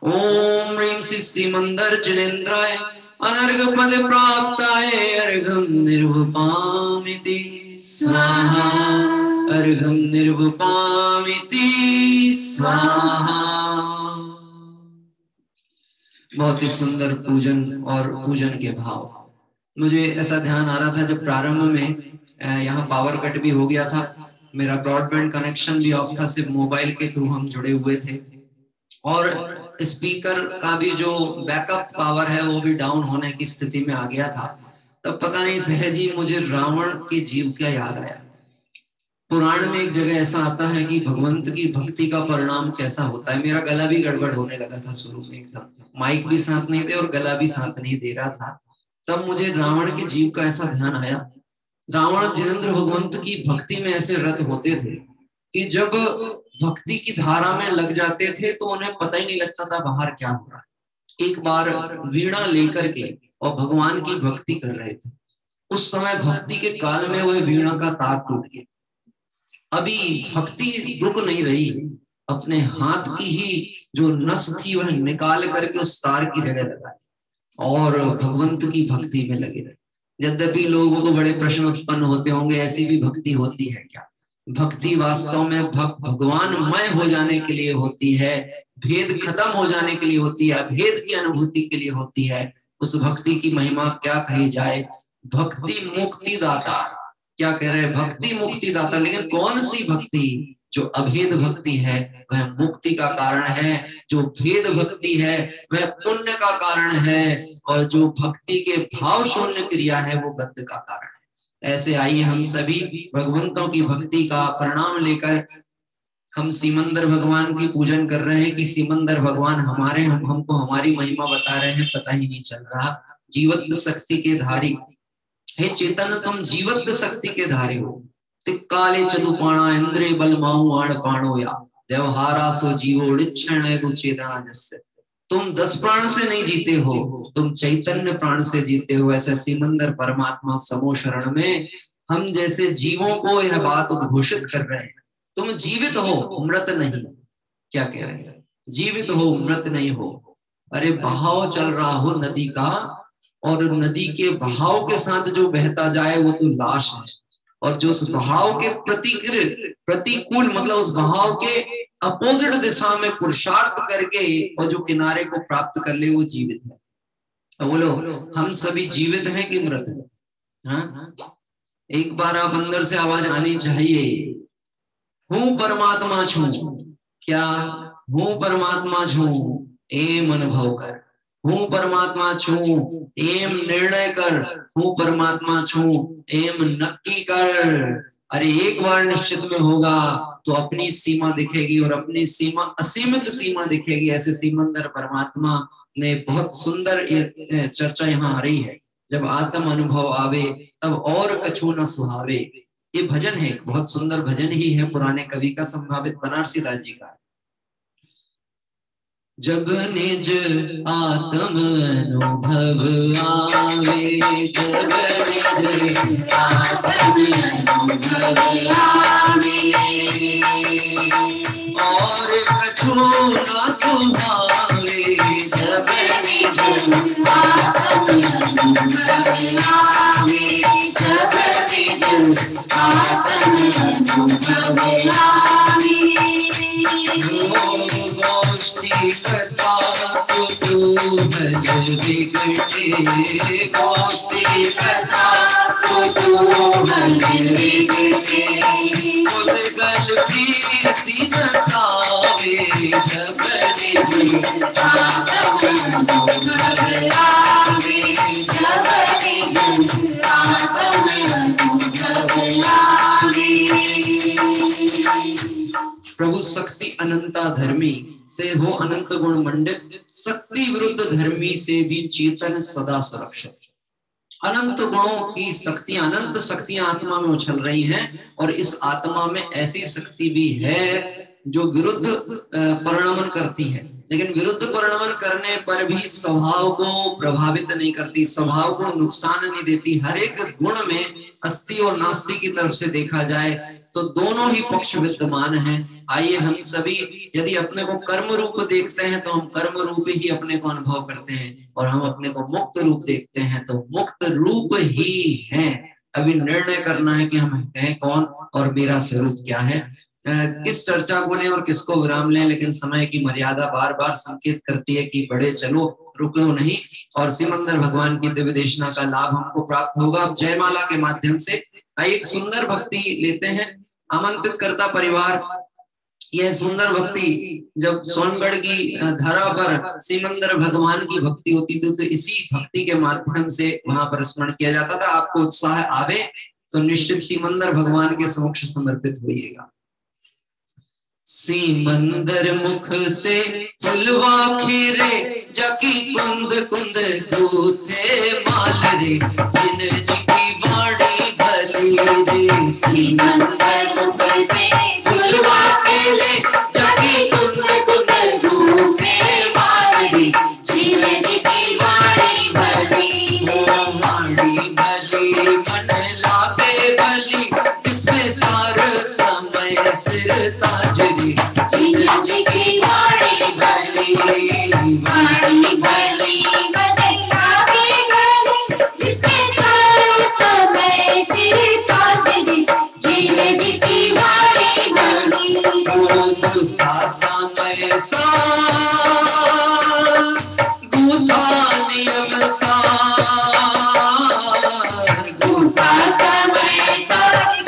ओम ह्रीं श्री सिमंदर जिनेन्द्राय अनर्घ पद प्राप्ताय अर्घम निर्वपामिति स्वाहा अर्घम निर्वपामिति स्वाहा। बहुत ही सुंदर पूजन और पूजन के भाव। मुझे ऐसा ध्यान आ रहा था जब प्रारंभ में यहाँ पावर कट भी हो गया था, मेरा ब्रॉडबैंड कनेक्शन भी ऑफ था, सिर्फ मोबाइल के थ्रू हम जुड़े हुए थे और स्पीकर का भी जो बैकअप पावर है वो भी डाउन होने की स्थिति में आ गया था। तब पता नहीं सहज ही मुझे रावण के जीव का याद आया। पुराण में एक जगह ऐसा आता है कि भगवंत की भक्ति का परिणाम कैसा होता है। मेरा गला भी गड़बड़ होने लगा था शुरू में, एकदम माइक भी साथ नहीं दे और गला भी साथ नहीं दे रहा था। तब मुझे रावण के जीव का ऐसा ध्यान आया। रावण जिनेंद्र भगवंत की भक्ति में ऐसे रत होते थे कि जब भक्ति की धारा में लग जाते थे तो उन्हें पता ही नहीं लगता था बाहर क्या हो रहा है। एक बार वीणा लेकर के और भगवान की भक्ति कर रहे थे। उस समय भक्ति के काल में वह वीणा का तार टूट गया। अभी भक्ति रुक नहीं रही, अपने हाथ की ही जो नस थी वह निकाल करके उस तार की जगह लगाई और भगवंत की भक्ति में लगे रहे। यद्यपि लोगों को बड़े प्रश्न उत्पन्न होते होंगे, ऐसी भी भक्ति होती है क्या? भक्ति वास्तव में भगवानमय हो जाने के लिए होती है, भेद खत्म हो जाने के लिए होती है, भेद की अनुभूति के लिए होती है। उस भक्ति की महिमा क्या कही जाए। भक्ति मुक्ति दाता, क्या कह रहे हैं? भक्ति मुक्ति दाता। लेकिन कौन सी भक्ति? जो अभेद भक्ति है वह मुक्ति का कारण है, जो भेद भक्ति है वह पुण्य का कारण है, और जो भक्ति के भाव शून्य क्रिया है वो बद्ध का कारण है। ऐसे आइए हम सभी भगवंतों की भक्ति का परिणाम लेकर हम सिमंदर भगवान की पूजन कर रहे हैं कि सिमंदर भगवान हमारे हमको हमारी महिमा बता रहे हैं, पता ही नहीं चल रहा। जीवत शक्ति के धारी, हे चेतन तुम जीवत शक्ति के धारी हो। तिक्काले चतुपाणा इंद्रे बल माऊ आण पाणो या व्यवहारा सो जीवो लिच्छण चेतना जस्य। तुम 10 प्राण से नहीं जीते हो, तुम चैतन्य प्राण से जीते हो। ऐसे सिमंदर परमात्मा समो शरण में हम जैसे जीवों को यह बात उद्घोषित कर रहे हैं, तुम जीवित हो मृत नहीं। क्या कह रहे हैं? जीवित हो मृत नहीं हो। अरे बहाव चल रहा हो नदी का, और नदी के बहाव के साथ जो बहता जाए वो तो लाश है, और जो उस बहाव के प्रतिकूल मतलब उस बहाव के अपोजिट दिशा में पुरुषार्थ करके और जो किनारे को प्राप्त कर ले वो जीवित है। अब बोलो हम सभी जीवित हैं कि मृत हैं? हाँ, एक बार आप अंदर से आवाज आनी चाहिए, हूं परमात्मा छू। क्या? हूं परमात्मा छू, एम अनुभव कर। हूं परमात्मा छू, एम निर्णय कर। हूं परमात्मा छू, एम नक्की कर। अरे एक बार निश्चित में होगा तो अपनी सीमा दिखेगी, और अपनी सीमा असीमित सीमा दिखेगी। ऐसे सिमंदर परमात्मा ने बहुत सुंदर ये चर्चा यहाँ आ रही है। जब आत्म अनुभव आवे तब और कछु न सुहावे। ये भजन है, बहुत सुंदर भजन ही है, पुराने कवि का संभावित बनारसी दास जी का। जब निज आत्म अनुभव आवे, जब निज आत्म अनुभव आवे, और कछु न सुहावे। जब निज आत्म अनुभव आवे, जब निज आत्म अनुभव आवे। गोष्ठी कथा कुतूहल विकटे, गोष्ठी कथा कुतूहल विकटे। उदगल प्रीति बसावे, जब निज आत्म अनुभव आवे, जब निज आत्म अनुभव आवे। प्रभु शक्ति अनंता धर्मी से हो अनंत गुण मंडित, शक्ति विरुद्ध धर्मी से भी चेतन सदा सुरक्षित। अनंत गुणों की शक्तियां, अनंत शक्तियां आत्मा में उछल रही हैं, और इस आत्मा में ऐसी शक्ति भी है जो विरुद्ध परिणमन करती है, लेकिन विरुद्ध परिणमन करने पर भी स्वभाव को प्रभावित नहीं करती, स्वभाव को नुकसान नहीं देती। हर एक गुण में अस्थि आस्तिकी और नास्तिक की तरफ से देखा जाए तो दोनों ही पक्ष विद्यमान हैं। आइए हम सभी यदि अपने को कर्म रूप देखते हैं तो हम कर्म रूप ही अपने को अनुभव करते हैं, और हम अपने को मुक्त रूप देखते हैं तो मुक्त रूप ही हैं। अभी निर्णय करना है कि हम हैं कौन और मेरा स्वरूप क्या है। किस चर्चा को लें और किसको विराम लें, लेकिन समय की मर्यादा बार बार संकेत करती है कि बढ़े चलो, रुको नहीं, और सिमंदर भगवान की दिव्य देशना का लाभ हमको प्राप्त होगा। अब जयमाला के माध्यम से एक सुंदर भक्ति लेते हैं। आमंत्रित करता परिवार, यह सुंदर भक्ति जब सोनगढ़ की धरा पर सिमंदर भगवान की भक्ति होती थी तो इसी भक्ति के माध्यम से वहां पर स्मरण किया जाता था। आपको उत्साह आवे तो निश्चित सिमंदर भगवान के समक्ष समर्पित होइएगा। सिमंदर मुख से फुलवा खिरे, जाकी कुंद कुंद गूथे माल रे, जिन जी की वाणी भली रे। सिमंदर मुख से फुलवा खिरे, जाकी कुंद कुंद गूथे माल रे, जिन जी की वाणी भली। वाणी भली मन लागे भली, जिसमें सार समय सिर ताजरी, जिन जी की वाणी भली, वाणी भली मन लागे भली, जिसमें सार समय सिर ताजरी, जिन जी की वाणी भली। गूथा समय सा गूथा नियम सा, गूथा समय सा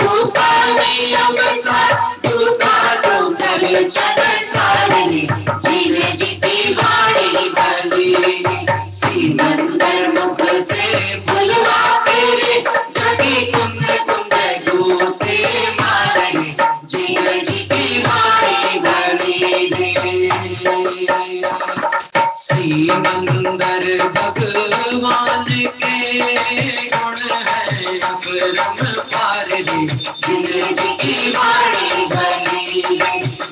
गूथा नियम सा, गूथा जो प्रवचन सारणी, जिन जी की वाणी भली। सिमंदर मुख से फुलवा खिरे, जाकी कुंद कुंद गूथे माल रे, जिन जी की वाणी भली। सिमंदर भगवान के गुण है अपरम पार रे, जिन जी की वाणी भली।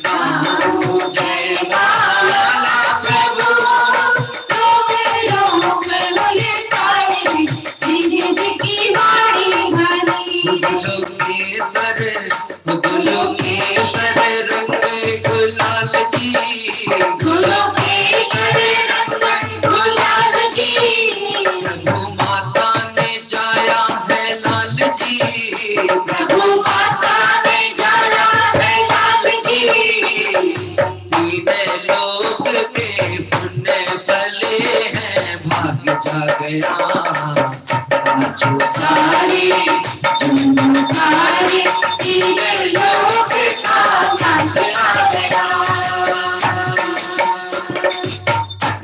गाओ जयमाला प्रभु, रोम रोम बोले सारे, जिन जी की वाणी भली। गुलोकेश्वर रंग गुलाल जी, गुलोकेश्वर रंग गुलाल जी, प्रभु माता ने जाया है लाल जी, प्रभु माता ने जाया है लाल जी। तीन लोक के पुण्य फले हैं, भाग जा गया जो सारे जुनू सारे, तीन लोक का भाग आ गया।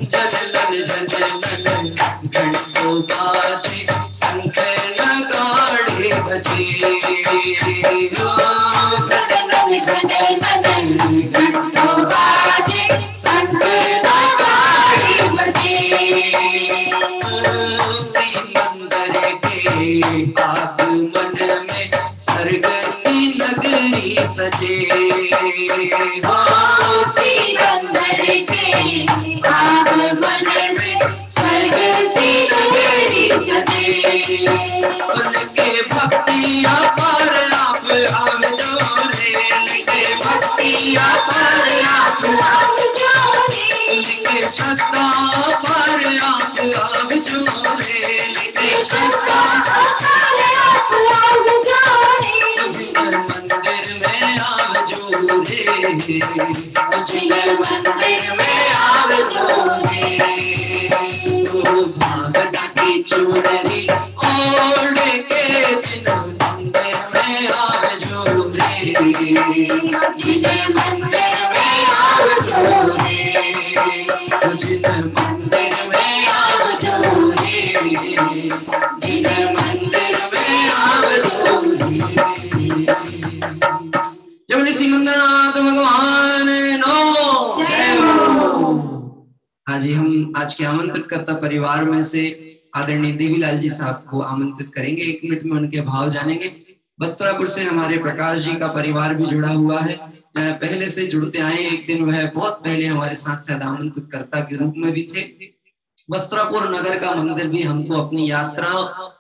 जनन जनन घंटों बाजे, शंख नगाड़े बजे। जनन जनन घंटों बाजे, शंख नगाड़े बजे। सिमंदर के आगमन में स्वर्ग सी नगरी सजे। सिमंदर के आगमन में स्वर्ग सी नगरी सजे। उनके भक्ति अपार आप आम जोरे, उनके भक्ति अपार आप आप जोरे, उनके श्रद्धा अपार आप जोरे, उनके श्रद्धा आप जोरे। जिन मंदिर में आप जोरे, जिन मंदिर में आप जोरे। भागवत की चुनरी ओढ़ के जिन मंदिर में आप जोरे, जिन मंदिर में आप जोरे, जिन मंदिर में आप जोरे, जिन मंदिर में आप जोरे। जय बोले सिमंदरनाथ भगवान नो जय हो। हाँ जी, हम आज के आमंत्रित करता परिवार में से आदरणीय देवीलाल जी साहब को आमंत्रित करेंगे। 1 मिनट में उनके भाव जानेंगे। बस्तरापुर से हमारे प्रकाश जी का परिवार भी जुड़ा हुआ है, पहले से जुड़ते आए। एक दिन वह बहुत पहले हमारे साथ शायद आमंत्रित कर्ता के रूप में भी थे। वस्त्रापुर नगर का मंदिर भी हमको अपनी यात्रा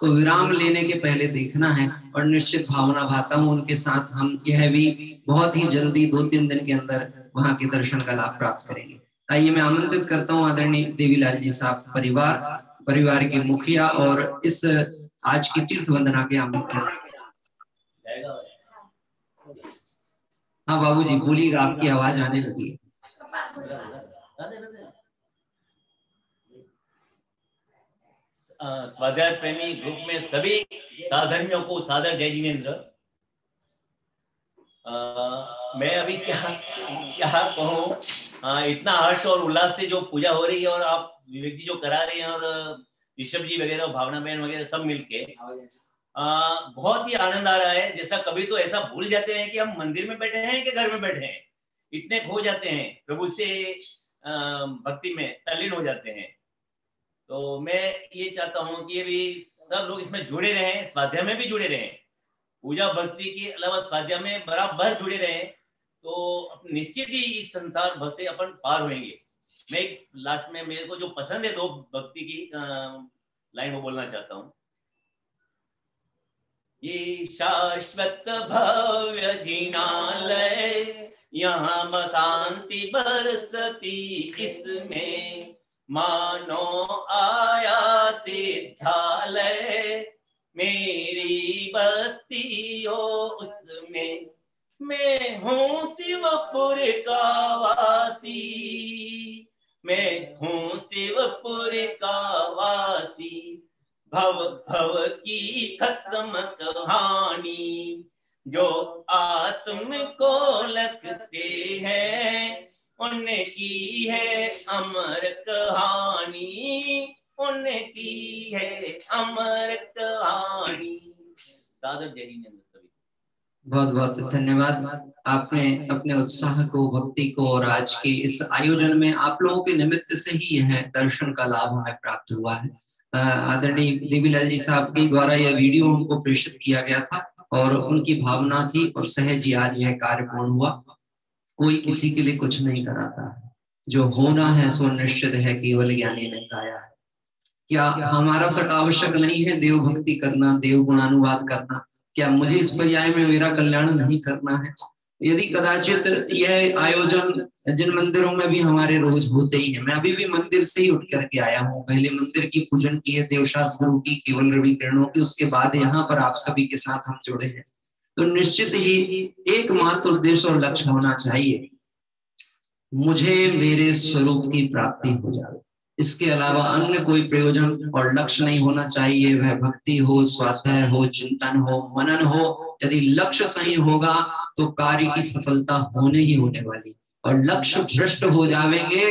को विराम लेने के पहले देखना है और निश्चित भावना भाता हूँ उनके साथ हम यह भी बहुत ही जल्दी 2-3 दिन के अंदर वहां के दर्शन का लाभ प्राप्त करेंगे। आइए मैं आमंत्रित करता हूँ आदरणीय देवीलाल जी साहब परिवार के मुखिया और इस आज की तीर्थ वंदना के आमंत्रण। हाँ बाबूजी बोलिएगा, आपकी आवाज आने लगी है। स्वाध्याय प्रेमी ग्रुप में सभी साधर्मियों को सादर जय जिनेन्द्र। मैं अभी क्या कहूँ, इतना हर्ष और उल्लास से जो पूजा हो रही है और आप विवेक जी जो करा रहे हैं और ऋषभ जी वगैरह भावना बहन वगैरह सब मिलके बहुत ही आनंद आ रहा है। जैसा कभी तो ऐसा भूल जाते हैं कि हम मंदिर में बैठे हैं कि घर में बैठे हैं, इतने खो जाते हैं प्रभु से भक्ति में तल्लीन हो जाते हैं। तो मैं ये चाहता हूँ कि ये भी सब लोग इसमें जुड़े रहें, स्वाध्याय में भी जुड़े रहें, पूजा भक्ति के अलावा स्वाध्याय में बराबर जुड़े रहें, तो निश्चित ही इस संसार भर से अपन पार होंगे। मैं लास्ट में मेरे को जो पसंद है 2 भक्ति की लाइन वो बोलना चाहता हूँ। ये शाश्वत भव्य जिनालय, यहाँ शांति बरसती इसमें, मानो आया सिद्धालय, मेरी बस्ती हो उसमें, मैं हूँ शिवपुर का वासी, मैं हूँ शिवपुर का वासी। भव भव की खत्म कहानी, जो आत्म को लगते हैं, उनकी है अमर कहानी, उनकी है अमर कहानी। सादर जय जिनेन्द्र सभी। बहुत बहुत धन्यवाद। आपने अपने उत्साह को, भक्ति को और आज के इस आयोजन में आप लोगों के निमित्त से ही यह दर्शन का लाभ हमें प्राप्त हुआ है। आदरणीय देवीलाल जी साहब के द्वारा यह वीडियो हमको प्रेषित किया गया था और उनकी भावना थी और सहज ही आज यह कार्य पूर्ण हुआ। कोई किसी के लिए कुछ नहीं कराता, जो होना है सो निश्चित है, केवल ज्ञानी ने गाया है। क्या हमारा सट आवश्यक नहीं है देव भक्ति करना, देव गुणानुवाद करना? क्या मुझे इस पर्याय में मेरा कल्याण नहीं करना है? यदि कदाचित यह आयोजन जिन मंदिरों में भी हमारे रोज होते ही है, मैं अभी भी मंदिर से ही उठ करके आया हूँ, पहले मंदिर की पूजन की है देवशास्त्र गुरु की, केवल रवि किरणों की, उसके बाद यहाँ पर आप सभी के साथ हम जुड़े हैं। तो निश्चित ही एकमात्र उद्देश्य और लक्ष्य होना चाहिए, मुझे मेरे स्वरूप की प्राप्ति हो जाए। इसके अलावा अन्य कोई प्रयोजन और लक्ष्य नहीं होना चाहिए। वह भक्ति हो, स्वाध्याय हो, चिंतन हो, मनन हो। यदि लक्ष्य सही होगा तो कार्य की सफलता होने ही होने वाली, और लक्ष्य भ्रष्ट हो जाएंगे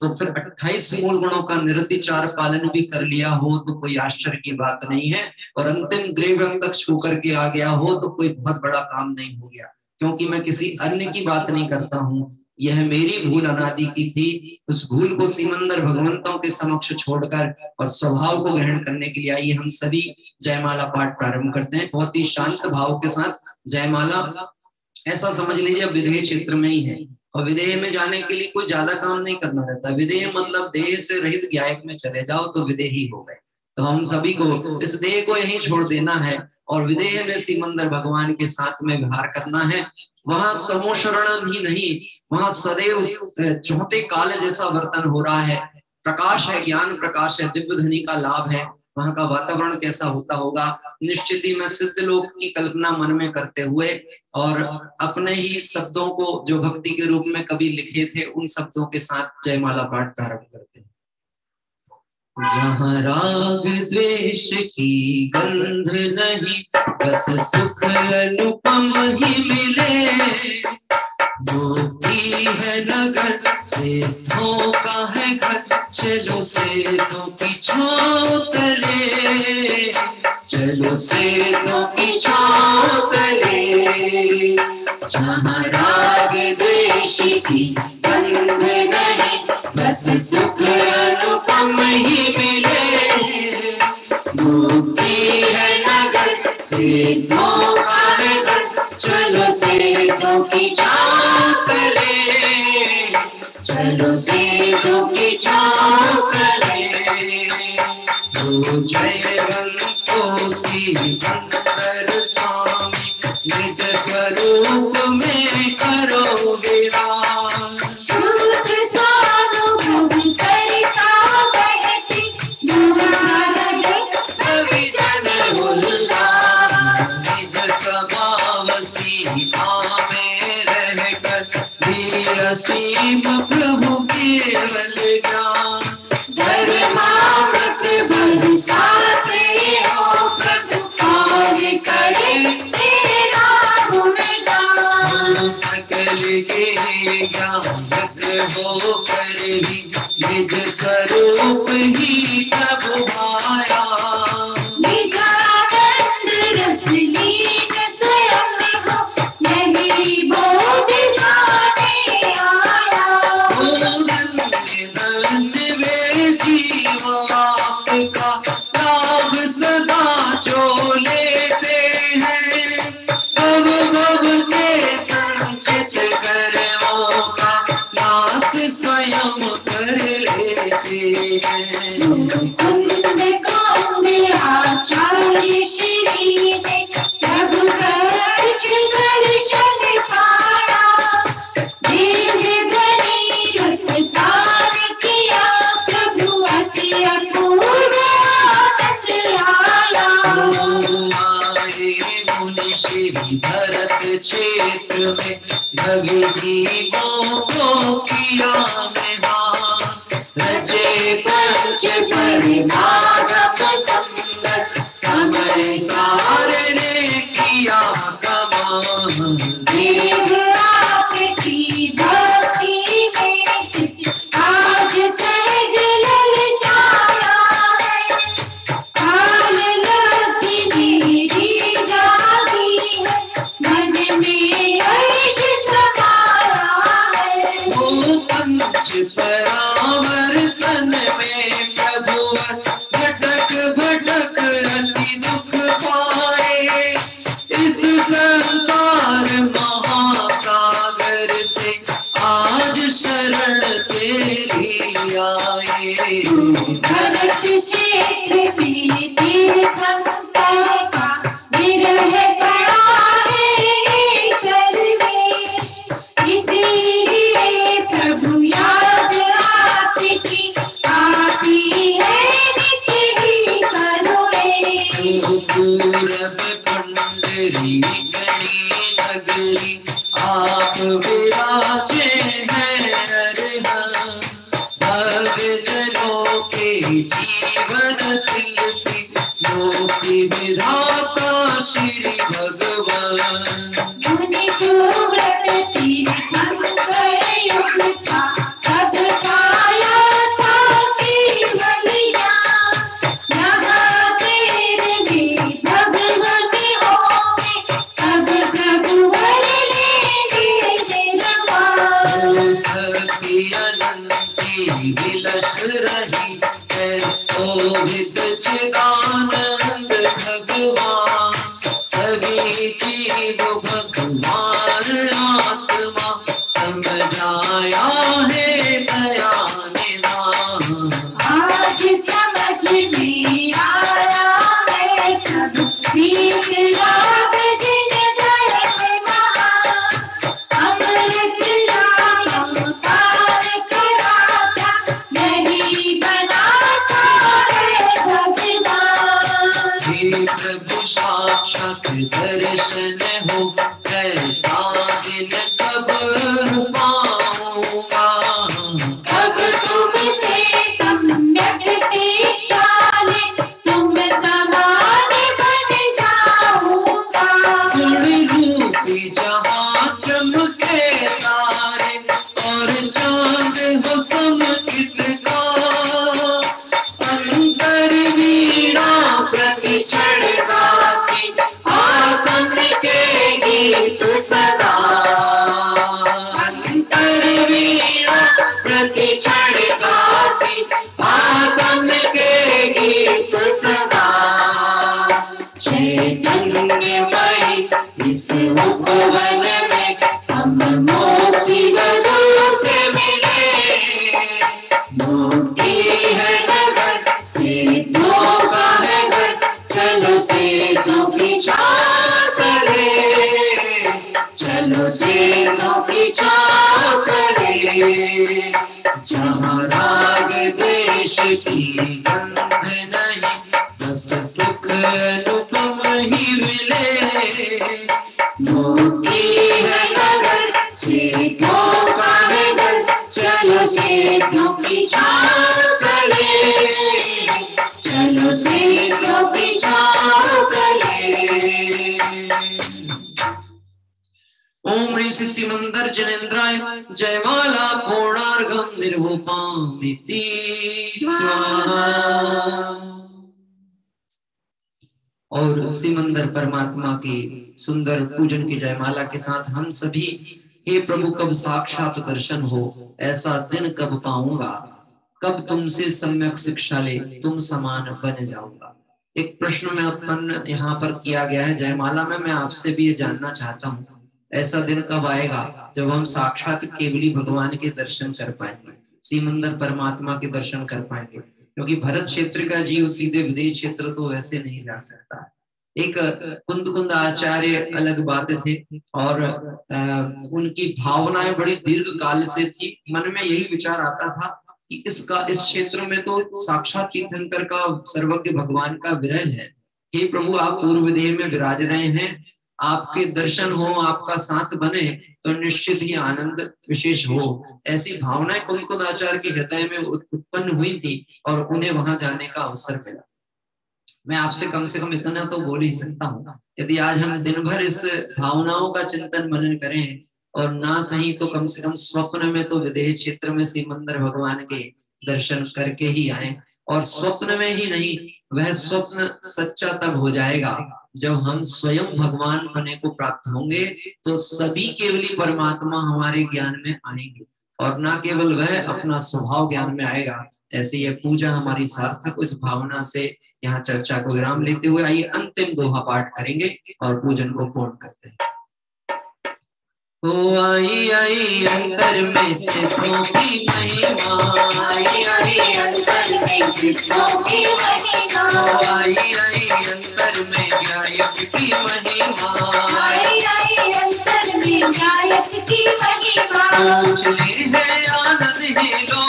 तो फिर 28 मूल गुणों का निरतिचार पालन भी कर लिया हो तो कोई आश्चर्य की बात नहीं है, और अंतिम ग्रीव तक छू करके आ गया हो तो कोई बहुत बड़ा काम नहीं हो गया। क्योंकि मैं किसी अन्य की बात नहीं करता हूँ, यह मेरी भूल अनादि की थी। उस भूल को सीमंदर भगवंतों के समक्ष छोड़कर और स्वभाव को ग्रहण करने के लिए आइए हम सभी जयमाला पाठ प्रारंभ करते हैं। बहुत ही शांत भाव के साथ जयमाला, ऐसा समझ लीजिए विदेह क्षेत्र में ही है, और विदेह में जाने के लिए कोई ज्यादा काम नहीं करना रहता। विदेह मतलब देह से रहित ज्ञायक में चले जाओ तो विदेही हो गए। तो हम सभी को इस देह को यहीं छोड़ देना है और विदेह में सीमंदर भगवान के साथ में विहार करना है। वहां समोशरण ही नहीं, वहां सदैव चौथे काल जैसा वर्तन हो रहा है। प्रकाश है, ज्ञान प्रकाश है, दिव्य ध्वनि का लाभ है। वहां का वातावरण कैसा होता होगा, निश्चित ही मैं सिद्ध लोक की कल्पना मन में करते हुए और अपने ही शब्दों को जो भक्ति के रूप में कभी लिखे थे उन शब्दों के साथ जयमाला पाठ प्रारंभ करते हैं। जहाँ राग द्वेष की गंध नहीं, बस सुख अनुपम ही मिले। मोती है नगर से धोखा है घर, चलो से दो की छाँव तले, चलो से दो की छाँव तले। जहाँ राग द्वेष की गंध नहीं, बस सुख अनुपम ही मिले। मुक्ति है नगर से धोखा है घर, चलो से दो की छाँव तले, चलो से दो की छाँव तले। तो जयवंतो सिकंदर स्वामी निज स्वरूप में करो विराम। शुद्ध स्वानुभव सरिता बहती कवि जन उल्लास निज स्वभाव सीमा में रहकर भी असीम प्रभु केवल ज्ञान। धर्मामृत बरसाते हो प्रभु कार्य करे तेरा गुणगान। सकल के ज्ञानक होकर भी निज स्वरूप ही प्रभु आया। निजानंद रस लीन स्वयं हो यही बोध गाने आया। धन्य वे जीव आपका लाभ सदा जो लेते हैं। कब कब के संचित कर्मों का नाश स्वयं कर लेते हैं। आचार्य श्री ने प्रभु ब्रज दर्शन पाया। दिव्य ध्वनि विस्तार किया प्रभु अति अपूर्व आनंद आया। मुनि श्री भरत क्षेत्र में कवि जीवों को किया निहार। रचे पंच परिभाग सुंदर समय सार ने किया कमान। देव आपकी भक्ति में चित आज सहज ललचाया है। काल लक्ष्मी मेरी जागी है मन में हर्ष समाया है। वो पंच परावर्तन में प्रभु भटक भटक अति दुख पाए। इस संसार महासागर से आज शरण तेरी आए। भरत क्षेत्र में तीर्थंकर का विरह पड़ा है सर्वेश। इसीलिए प्रभु याद आपकी आती है नित्य ही करुणेश। पूरब पंडरी गणी नगरी आप विराजे हैं हरहंस। भक्तजनों के जीवन शिल्पी मोक्ति विधाता श्री भगवान। मुनि सुव्रत तीर्थंकर युग था तब पाया था केवल ज्ञान। यहाँ तेरे भी भगवान होंगे तब प्रभु वरने दे निर्वाण। शक्ति अनंती विलस रही है शोभित चिदानंद भगवान। सभी जीव भगवान आत्मा समझाया है दया निधान। आज समझ में आया है प्रभु सीख लाभ जिन धर्म महान। अमृत राम पार कराता यही बनाता है भगवान। हे प्रभु साक्षात दर्शन हो कैसा दिन कब पाऊंगा। अब तुमसे सम्यक शिक्षा ले तुम समान बन जाऊंगा। रूपी जहाँ चमके तारे और चांद हो समकित का। अंतर वीणा प्रति क्षण गाती आत्म के गीत सदा। अंतर वीणा प्रति क्षण गाती आत्म के गीत सदा। चैतन्यमयी इस उपवन में हम मोक्ति गदों से मिले। मोक्ति है नगर की गंध नहीं, बस सुख अनुपम ही मिले। मोती है नगर सिद्धों का है घर, चलो सिद्धों की छाँव तले, चलो सिद्धों की छाँव तले। ओम ह्रीं श्री सिमंदर जनेन्द्राय जयमाला पूर्णार्घम निर्वोपामिति स्वाहा। और सिमंदर परमात्मा की सुंदर पूजन की जयमाला के साथ हम सभी, हे प्रभु कब साक्षात दर्शन हो, ऐसा दिन कब पाऊंगा, कब तुमसे सम्यक शिक्षा ले तुम समान बन जाऊंगा। एक प्रश्न में उत्पन्न यहाँ पर किया गया है जयमाला में, मैं आपसे भी ये जानना चाहता हूँ, ऐसा दिन कब आएगा जब हम साक्षात केवली भगवान के दर्शन कर पाएंगे, सिमंदर परमात्मा के दर्शन कर पाएंगे। क्योंकि भरत क्षेत्र का जीव सीधे विदेश क्षेत्र तो वैसे नहीं जा सकता। एक कुंद आचार्य अलग बात थे और उनकी भावनाएं बड़ी दीर्घ काल से थी। मन में यही विचार आता था कि इस क्षेत्र में तो साक्षात तीर्थंकर का सर्वज्ञ भगवान का विरह है। हे प्रभु आप पूर्व देह में विराज रहे हैं, आपके दर्शन हो, आपका साथ बने तो निश्चित ही आनंद विशेष हो। ऐसी भावनाएं कुंद आचार्य के हृदय में उत्पन्न हुई थी और उन्हें वहां जाने का अवसर मिला। मैं आपसे कम से कम इतना तो बोल ही सकता हूँ, यदि आज हम दिन भर इस भावनाओं का चिंतन मनन करें और ना सही तो कम से कम स्वप्न में तो विदेह क्षेत्र में सिमंदर भगवान के दर्शन करके ही आए। और स्वप्न में ही नहीं, वह स्वप्न सच्चा तब हो जाएगा जब हम स्वयं भगवान बने को प्राप्त होंगे, तो सभी केवली परमात्मा हमारे ज्ञान में आएंगे और ना केवल वह अपना स्वभाव ज्ञान में आएगा। ऐसे यह पूजा हमारी सार्थक, इस भावना से यहाँ चर्चा को विराम लेते हुए आइए अंतिम दोहा पाठ करेंगे और पूजन को पूर्ण करते हैं। ओ आई आई अंतर में सिद्धों की महिमा, आई आई अंतर में सिद्धों की महिमा, ओ आई आई अंतर में गायक की महिमा, आई आई अंतर में गायक की महिमा। उछले है आनंद ही लो,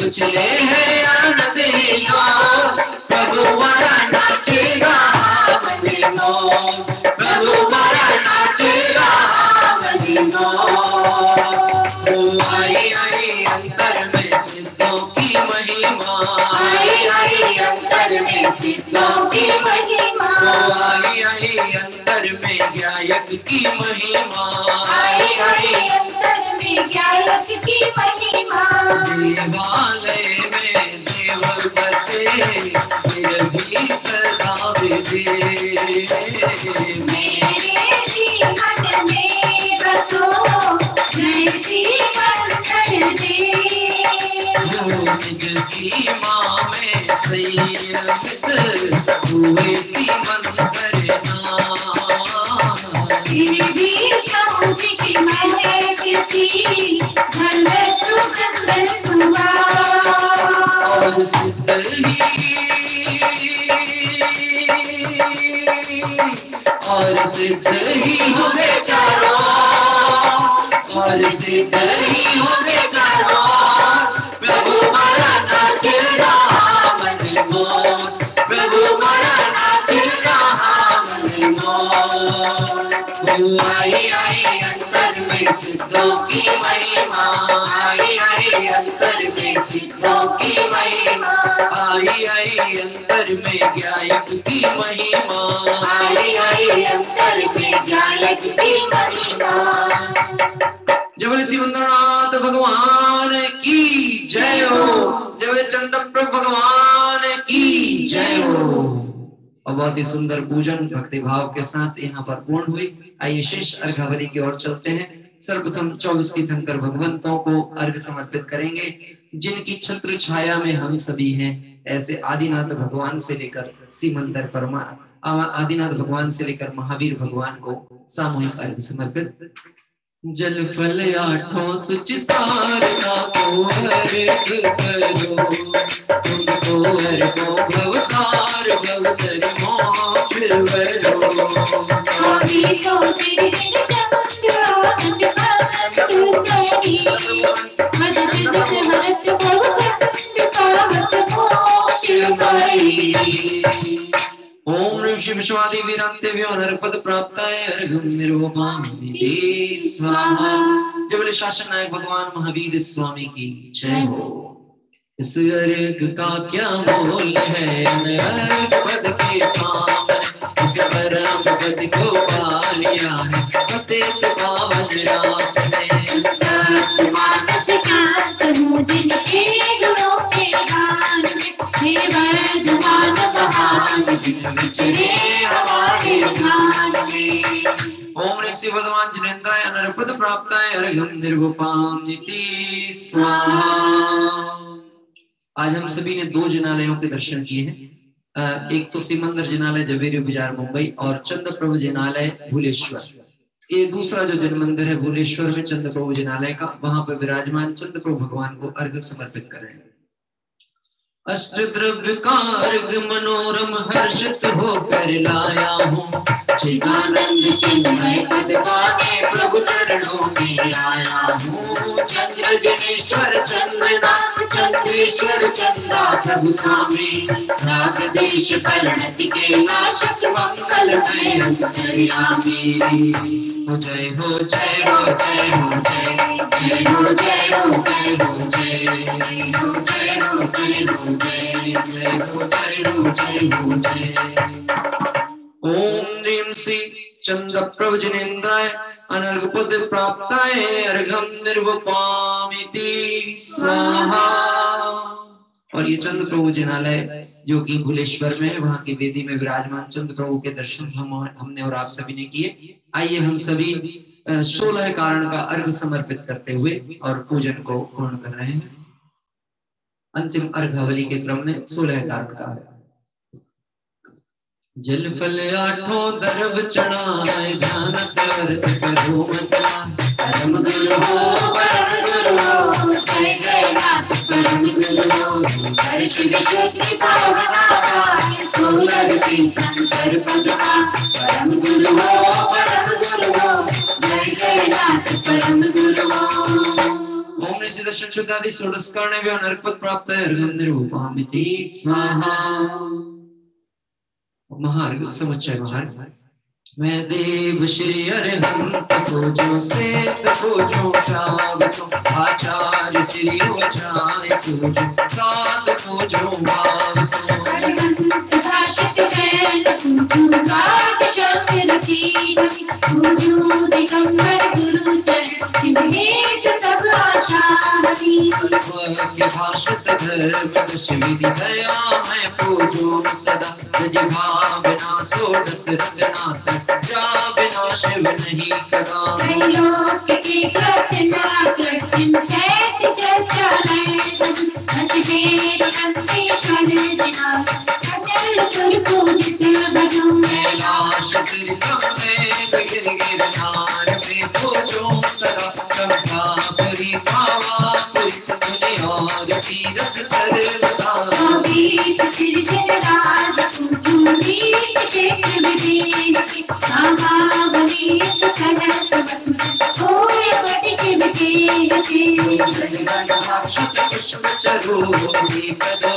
उछले है आनंद ही लो, प्रभु वाला नाचे राम लो, प्रभु वाला नाचे आई आई अंतर में सिद्धों की महिमा, आई आई अंतर में सिद्धों की महिमा, आई आई अंतर में गायक की महिमा, आई आई अंतर में गायक की महिमा। देवालय में देव बसे फिर भी सदा विदे, मेरे जीवन में बसो जैसी मंदिर दे, निज सीमा में संयमित हुए सी मंदिर फिर भी चौबीस महकती धर्म सुगंध सुवा, और सिद्ध ही हो गए चारों, और सिद्ध ही हो गए चारों, प्रभु मारा नाच रहा मन मोर, प्रभु मारा नाच रहा मन मोर। आई आई अंतर में सिद्धों की महिमा, आई आई अंतर में सिद्धों की महिमा, आई आई अंतर में गायक की महिमा, आई आई अंतर में गायक की महिमा। जय सिमंदरनाथ भगवान की जय हो, जय चंद्रप्रभ भगवान की जय हो। और बहुत ही सुंदर पूजन भक्ति भाव के साथ यहाँ पर पूर्ण हुई। आइए शेष अर्घावली की ओर चलते हैं। सर्वप्रथम 24 तीर्थंकर भगवंतों को अर्घ समर्पित करेंगे, जिनकी छत्र छाया में हम सभी हैं। ऐसे आदिनाथ भगवान से लेकर सिमंदर आदिनाथ भगवान से लेकर महावीर भगवान को सामूहिक अर्घ समर्पित। जल फल आठों सुच सारना को अर्घ करो, तुमको अर्घो भवतार भवतर मोक्ष वरो। विश्वादि वीरांतेभ्यो नरपद प्राप्ताय अर्घम निर्वपामिति स्वाहा। जय बोले शासन नायक भगवान महावीर स्वामी की जय हो। इस अर्घ का क्या मोल है अर्घ पद के सामने, उस परम पद को पा लिया है पतित पावन आपने। मानस शांत हूँ जिनके गुणों के गान में, हे वर्धमान महान जिन विचरे हमारे ध्यान में। ओम ह्रीं श्री भगवान जिनेन्द्राय नरपद प्राप्ताय अर्घम निर्वपामिति स्वाहा। आज हम सभी ने 2 जिनालयों के दर्शन किए हैं। एक तो सिमंदर जिनालय जवेरी बाजार मुंबई और चंद्रप्रभु जिनालय भूलेश्वर। ये दूसरा जो जन मंदिर है भूलेश्वर में चंद्रप्रभु जिनालय का, वहां पर विराजमान चंद्रप्रभु भगवान को अर्घ समर्पित कर रहे हैं। अष्ट द्रव्य का अर्घ मनोरम हर्षित होकर लाया हूँ, चिदानंद चिन्मय पद पाने प्रभु चरणों में आया हूँ। चंद्र जनेश्वर चंद्रनाथ चंद्रेश्वर चंद्रा प्रभु स्वामी, राग देश परिणति के नाशक मंगल अंतर्यामी। जय हो जय हो जय हो जय जय हो जय हो जय हो जय हो जय हो जय हो जय हो जय हो जय हो जय। ओम ह्रीं श्री चंद्रप्रभु जिनेन्द्राय अनर्घपद प्राप्ताय अर्घम निर्वपामिति स्वाहा। और ये चंद्रप्रभु जिनालय जो कि भूलेश्वर में, वहां की वेदी में विराजमान चंद्रप्रभु के दर्शन हमने और आप सभी ने किए। आइए हम सभी 16 कारण का अर्घ समर्पित करते हुए और पूजन को पूर्ण कर रहे हैं। अंतिम अर्घावली के क्रम में 16 कारण का है। जल फल 8 दरब चढ़ाए ध्यान व्रत करो मतला, परम गुरु हो जय जय नाथ परम गुरु हो। हर्ष विशुद्धि पावना सोलगति कंकर पदमा, परम गुरु हो जय जय नाथ परम गुरु हो। ओम ऋषि दर्शन शुद्धादि 16 कारण नरपद प्राप्त है अर्घम निर्वपामिति स्वाहा। महार्घ समुच्चय महार्घ। मैं देव श्री अरहंत पूजो सेत पूजो चावतो, आचार्य श्री ओझाय पूजो साध पूजो भावसो। अरहंत भाषित जैन पूजो गात शंकर जी, पूजो दिगंबर गुरु चरण चिन्हित सब आशामती। भाषित धर्म विधि दया मैं पूजो सदा, ब्रज भावना सोडस रत्नाथ जा बिना शिव नहीं कदा। त्रैलोक की कृत्रिम चैत चैत्रालय अजमेर नंदीश्वर जिनाल, अचल सुर पूजित भजो। कैलाश सिर समेत गिर गिरनार में पूजो सदा, चंपापुरी पावापुरी मुनि और तीरथ सर्वदा। सिर राज पूजो नीत क्षेत्र विदेश, पुष्प चरोगी पदों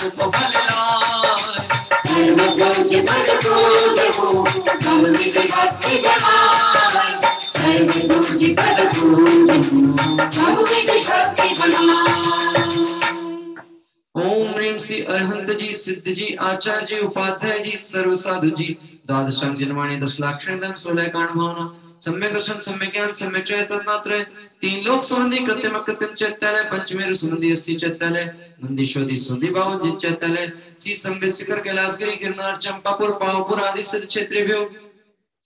सर्वभोज पदभोज हो भक्ति भक्ति बढ़ाए, सर्वभोज पदभोज हो भक्ति बढ़ाए। ओम ह्रीं श्री अरहंत जी सिद्ध जी आचार्य जी उपाध्याय जी सर्व साधु जी द्वादशांग जनवाणी 10 लाख धर्म 16 कारण भावना सम्यक दर्शन सम्यक ज्ञान सम्यक चैतन्यत्रय 3 लोक संबंधी कृत्रिम कृत्रिम चैत्यालय पंचमेरु संबंधी 80 चैत्यालय नंदीश्वरी सुधी बावन जिन चैत्यालय सी संबित शिखर कैलाशगिरी गिरनार चंपापुर पावपुर आदि सिद्ध क्षेत्रेभ्यो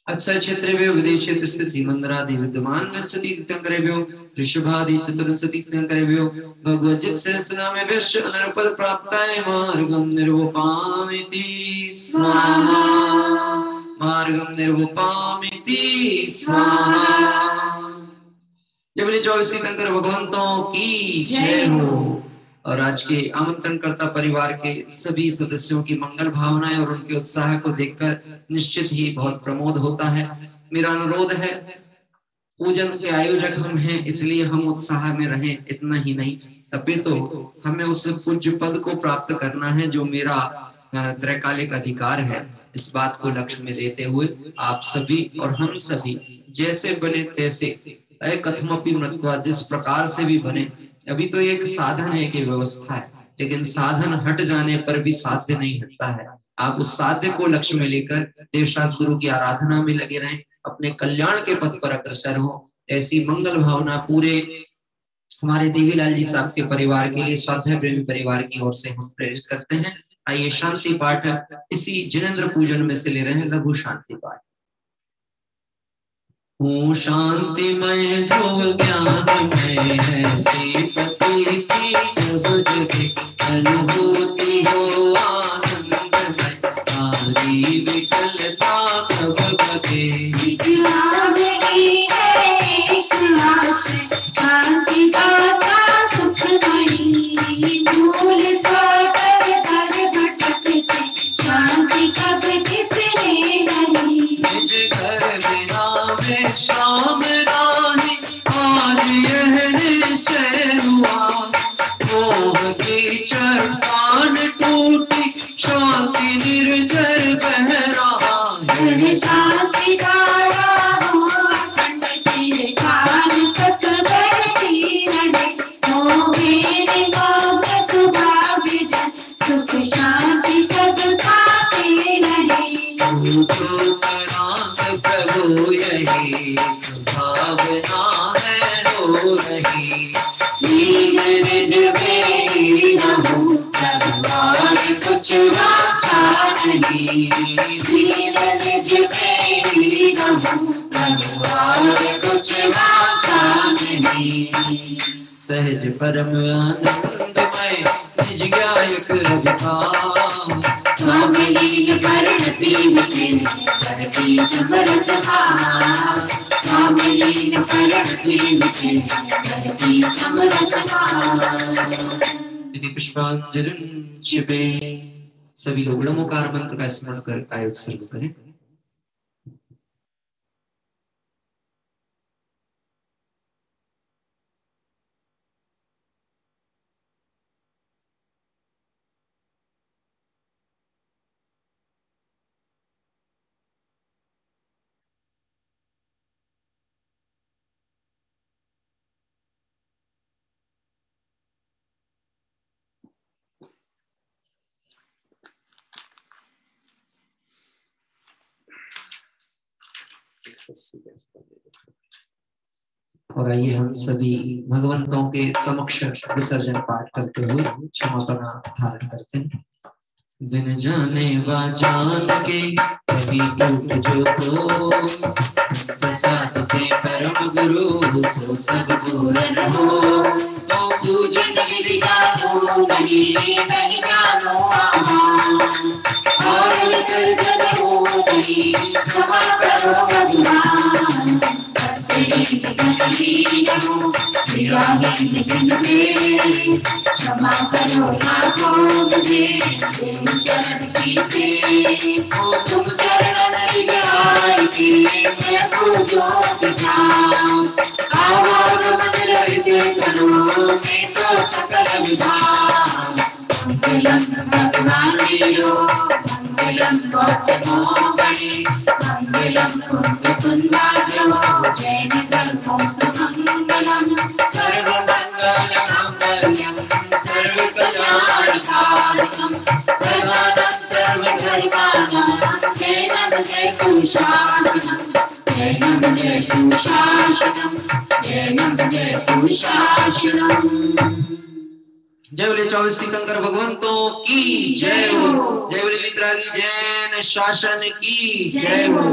अक्षय क्षेत्रेभ्यो विदेश क्षेत्र स्थित सीमंदरादि विद्यमान विंशति तीर्थंकरेभ्यो ऋषभादि चतुर्विंशति तीर्थंकरेभ्यो भगवज्जित सहस्रनामेभ्यो अनर्पद प्राप्ताय मार्गम निर्वपामिति स्वाहा। मार्गम निर्वपामिति स्वाहा। जय बोले 24 तीर्थंकर भगवंतों की जय हो। और आज के आमंत्रणकर्ता परिवार के सभी सदस्यों की मंगल भावनाएं और उनके उत्साह को देखकर निश्चित ही बहुत प्रमोद होता है। मेरा अनुरोध है, पूजन के आयोजक हम हैं इसलिए हम उत्साह में रहें, इतना ही नहीं अपितु तो हमें उस पूज्य पद को प्राप्त करना है जो मेरा त्रैकालिक अधिकार है। इस बात को लक्ष्य में लेते हुए आप सभी और हम सभी जैसे बने तैसे कथमपि मृत्वा, जिस प्रकार से भी बने। अभी तो एक साधन है, एक व्यवस्था है, लेकिन साधन हट जाने पर भी साध्य नहीं हटता है। आप उस साध्य को लक्ष्य में लेकर देवशास्त्र गुरु की आराधना में लगे रहें, अपने कल्याण के पथ पर अग्रसर हो। ऐसी मंगल भावना पूरे हमारे देवीलाल जी साहब के परिवार के लिए, स्वाध्याय प्रेमी परिवार की ओर से हम प्रेरित करते हैं। आइए शांति पाठ इसी जिनेंद्र पूजन में से ले रहे हैं, लघु शांति पाठ। ओ शांतिमय ध्रुव ज्ञानमय है श्रीपति की जब जगे अनुभूति हो आनंदमय, सारी विकलता कब बगे। शांति दाता सुखमयी, भूल सागर दर भटकते, शांति कब किसने नहीं। निज घर बिना में शाम राही, आज यह निश्चय हुआ, मोह की चट्टान टूटी, शांति निर्जर बह रहा। यह शांति धारा हो अखंड चिरकाल तक बहती रहे, मोहे निमग्न सुभाग्य जन, सुख शांति सब पाते रहे। प्रभु यही भावना है हो रही, लीन निज में लीन हूँ, प्रभु और कुछ वाचा नहीं। लीन निज में लीन हूँ, प्रभु और कुछ वाचा नहीं। सहज परम आनंदमय निज गायक अभिभाव, स्वामी परिणति विषय करती समरस भाव। स्वामी परिणति विषय करती समरस भाव। यदि पुष्पांजलि छिपे, सभी लोग नमोकार मंत्र का स्मरण कर काय उत्सर्ग करें। और आइए हम सभी भगवंतों के समक्ष विसर्जन पाठ करते हुए क्षमापना धारण करते हैं। बिन जाने वा जान के कभी टूट जो को, प्रसाद से परम गुरु सो सब पूरन हो। तो पूजन गिर जानो नहीं, नहीं जानो और विसर्जन हो नहीं, क्षमा करो भगवान। क्षमा करो लाखों मुझे, चरण की से तुम चरण लियाई के मैं पूजो जाऊं। आवागमन रहते करो मैं तो सकल विधान। मंगलम भगवान वीरो, मंगलम गौतमो गणे, मंगलम कुंदकुंदाग्रो, जय मंगलम सर्वमंगल मांगल्यम, सर्वकल्याणकारिकम, प्रदानं सर्वधर्माणां, जय नमः जय कुशासनम, जय नमः जय कुशासनम, जय नमः जय कुशासनम। जय बोले 24 तीर्थंकर भगवंतों की जय हो। जय बोले वितरागी जैन शासन की जय हो।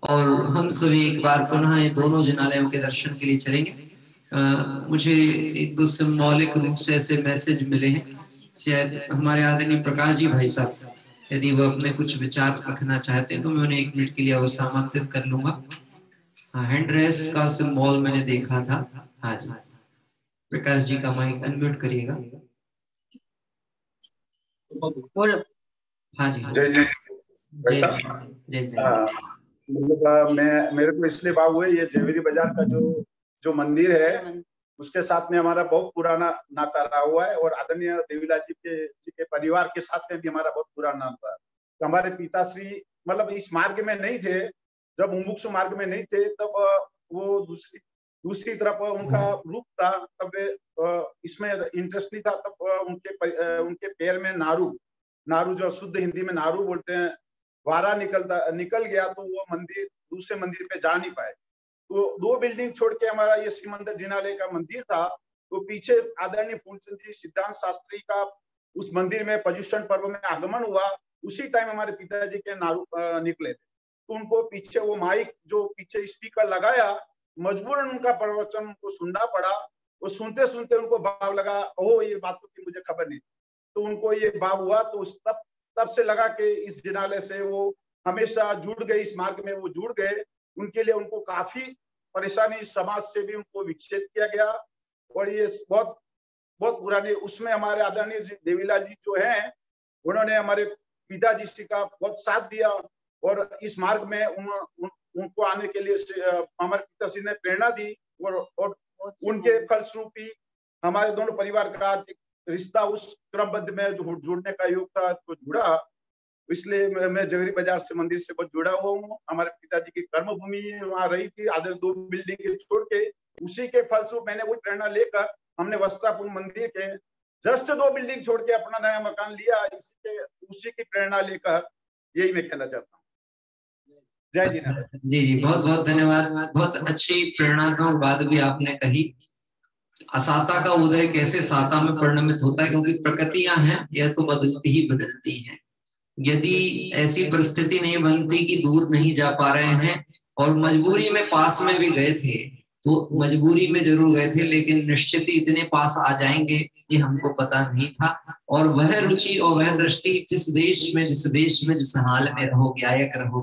और हम सभी एक बार पुनः ये दोनों जिनालयों के दर्शन के लिए चलेंगे। मुझे एक दो सिंबॉलिक रूप से ऐसे मैसेज मिले हैं, शायद हमारे आदरणीय प्रकाश जी भाई साहब, यदि वो अपने कुछ विचार रखना चाहते हैं तो मैं उन्हें 1 मिनट के लिए अवश्य आमंत्रित कर लूंगा। हैंड रेस का सिंबल मैंने देखा था। हाँ जी, प्रकाश जी का माइक अनम्यूट करिएगा। हाँ जी, जय जय जय जय जय। मतलब मेरे को इसलिए भाव हुआ, ये जवेरी बाजार का जो मंदिर है उसके साथ में हमारा बहुत पुराना नाता रहा हुआ है और आदरणीय देवीलाल जी के परिवार के साथ में भी हमारा बहुत पुराना नाता है। तो हमारे पिताश्री मतलब इस मार्ग में नहीं थे, जब मुमुक्षु मार्ग में नहीं थे तब वो दूसरी तरफ उनका रूप था, तब इसमें इंटरेस्ट नहीं था। तब उनके पैर में नारू जो शुद्ध हिंदी में नारू बोलते हैं, वारा निकल गया, तो वो मंदिर दूसरे मंदिर पे जा नहीं पाए। तो 2 बिल्डिंग छोड़ के हमारा ये श्री मंदिर जिनालय का मंदिर था। तो पीछे आदरणीय फूलचंद जी सिद्धांत शास्त्री का उस मंदिर में पर्युषण पर्व में आगमन हुआ, उसी टाइम हमारे पिताजी के नारू निकले थे। तो उनको पीछे वो माइक जो पीछे स्पीकर लगाया, मजबूरन उनका प्रवचन उनको सुनना पड़ा। वो सुनते सुनते उनको भाव लगा, ओह ये बातों की मुझे खबर नहीं। तो उनको ये भाव हुआ, तो तब से लगा कि इस जिनालय से वो हमेशा जुड़ गए, इस मार्ग में वो जुड़ गए। उनके लिए उनको काफी परेशानी, समाज से भी उनको विच्छेद किया गया। और ये बहुत पुराने उसमें हमारे आदरणीय देवीलाल जी जो हैं, उन्होंने हमारे पिताजी जी का बहुत साथ दिया और इस मार्ग में उनको आने के लिए हमारे पिताजी ने प्रेरणा दी। और उनके फलस्वरूप ही हमारे दोनों परिवार का रिश्ता उस क्रमबद्ध में जो जुड़ने का योग था तो जुड़ा। इसलिए मैं जवेरी बाजार से मंदिर से बहुत जुड़ा हुआ हूँ। हमारे पिताजी की कर्मभूमि वहाँ रही थी, आधे 2 बिल्डिंग छोड़ के। उसी के फलस्वरूप मैंने वो प्रेरणा लेकर हमने वस्त्रापुर मंदिर के जस्ट 2 बिल्डिंग छोड़ के अपना नया मकान लिया। उसी की प्रेरणा लेकर यही मैं कहना चाहता हूँ। जय जी नारायण। जी, बहुत बहुत धन्यवाद। बहुत अच्छी प्रेरणात्मक बात भी आपने कही। असाता का उदय कैसे साता में परिणमित होता है, क्योंकि प्रकृतियां हैं, यह तो बदलती ही बदलती हैं। यदि ऐसी परिस्थिति नहीं बनती कि दूर नहीं जा पा रहे हैं और मजबूरी में पास में भी गए थे, तो मजबूरी में जरूर गए थे, लेकिन निश्चित ही इतने पास आ जाएंगे ये हमको पता नहीं था। और वह रुचि और वह दृष्टि, जिस देश में, जिस वेश में, जिस हाल में रहो, गायक रहो,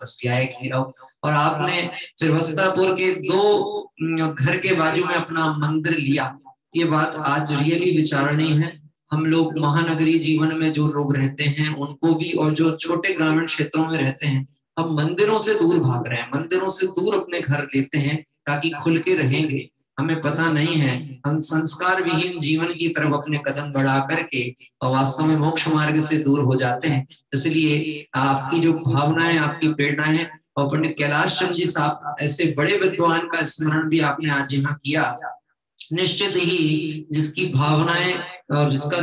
बस गायक ही रहो। और आपने फिर वस्त्रापुर के 2 घर के बाजू में अपना मंदिर लिया, ये बात आज रियली विचारणीय है। हम लोग महानगरीय जीवन में जो लोग रहते हैं उनको भी, और जो छोटे ग्रामीण क्षेत्रों में रहते हैं, हम मंदिरों से दूर भाग रहे हैं, मंदिरों से दूर अपने घर लेते हैं ताकि खुल के रहेंगे। हमें पता नहीं है, हम संस्कार विहीन जीवन की तरफ अपने कदम बढ़ा करके और वास्तव में मोक्ष मार्ग से दूर हो जाते हैं। इसलिए आपकी जो भावनाएं, आपकी प्रेरणाएं, और पंडित कैलाश चंद्र जी साहब ऐसे बड़े विद्वान का स्मरण भी आपने आज यहाँ किया। निश्चित ही जिसकी भावनाएं और जिसका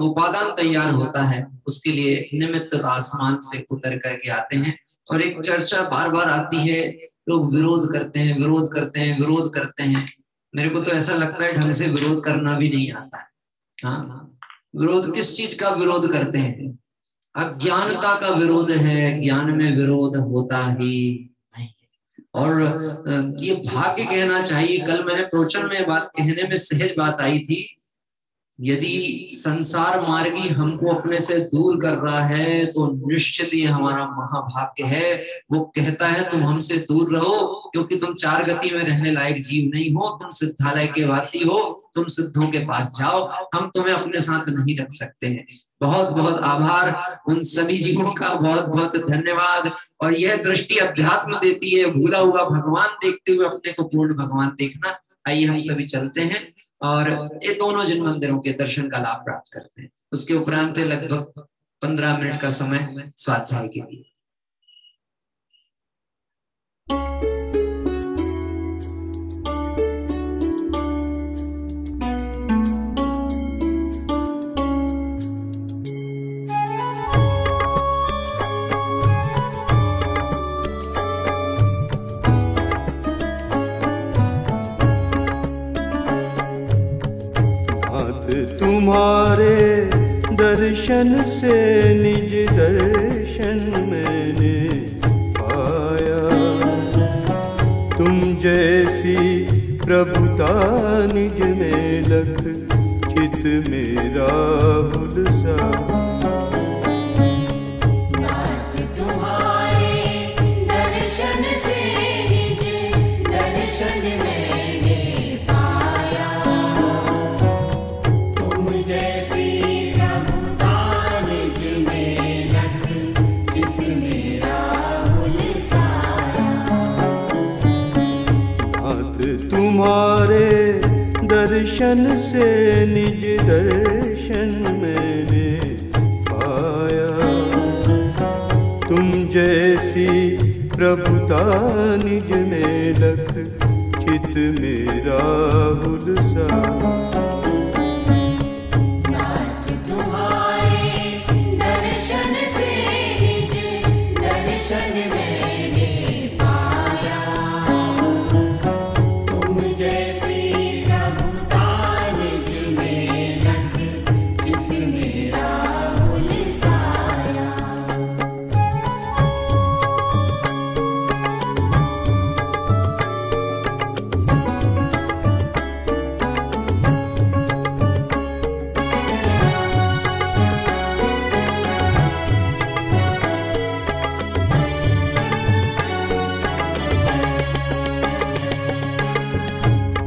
उपादान तैयार होता है, उसके लिए निमित्त आसमान से उतर करके आते हैं। और एक चर्चा बार बार आती है, लोग विरोध करते हैं। मेरे को तो ऐसा लगता है ढंग से विरोध करना भी नहीं आता है। हाँ, विरोध किस चीज का विरोध करते हैं? अज्ञानता का विरोध है, ज्ञान में विरोध होता ही नहीं। और ये भाग्य कहना चाहिए। कल मैंने प्रवचन में बात कहने में सहज बात आई थी, यदि संसार मार्गी हमको अपने से दूर कर रहा है तो निश्चित ही हमारा महाभाग्य है। वो कहता है तुम हमसे दूर रहो, क्योंकि तुम 4 गति में रहने लायक जीव नहीं हो, तुम सिद्धालय के वासी हो, तुम सिद्धों के पास जाओ, हम तुम्हें अपने साथ नहीं रख सकते हैं। बहुत बहुत आभार उन सभी जीवों का, बहुत बहुत धन्यवाद। और यह दृष्टि अध्यात्म देती है, भूला हुआ भगवान देखते हुए अपने को पूर्ण भगवान देखना। आइए हम सभी चलते हैं और ये दोनों जिन मंदिरों के दर्शन का लाभ प्राप्त करते हैं। उसके उपरांत लगभग 15 मिनट का समय स्वाध्याय के लिए। तुम्हारे दर्शन से निज दर्शन मैंने पाया, तुम जैसी प्रभुता निज में लख चित मेरा भुलसा। तुम्हारे दर्शन से निज दर्शन मैंने पाया। तुम जैसी प्रभुता निज में लख चित मेरा हुलसा।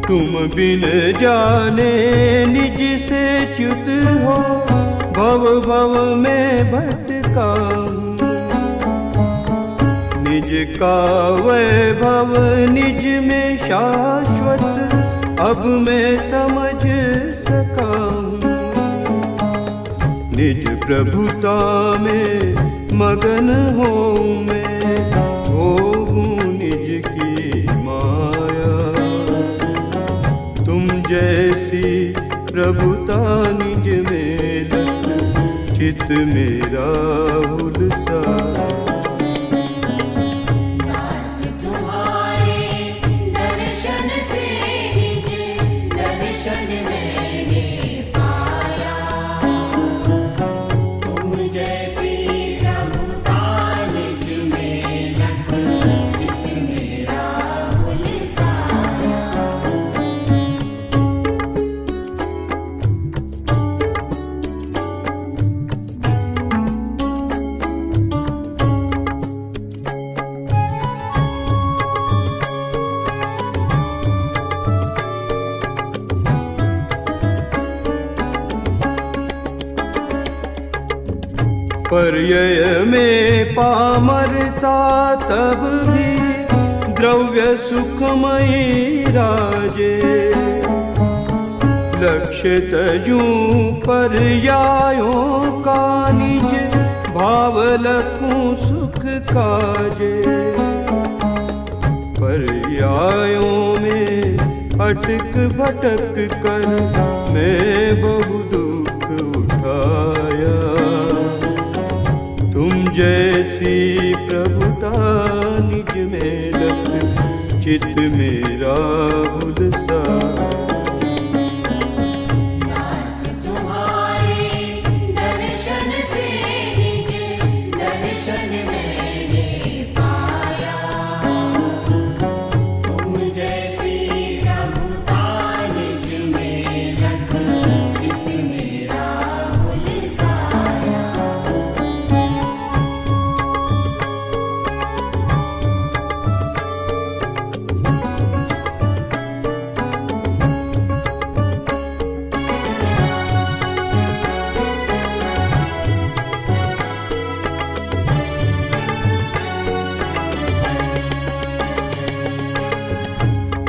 तुम बिन जाने निज से च्युत हो, भव भव में भटका हूँ। निज का वैभव निज में शाश्वत अब मैं समझ सका हूँ। निज प्रभुता में मगन हूँ मैं, होऊँ निज की माया। तुम जैसी प्रभुता निज में लख चित मेरा हुलसा। पर्यय में पामरता तब भी द्रव्य सुखमयी राजे। लक्ष्य तयूं पर्यायों का निज भाव लखूं सुख काजे। पर्यायों में अटक भटक कर मैं बहु दुख उठाया। तुम जैसी प्रभुता निज में लख चित मेरा हुलसा।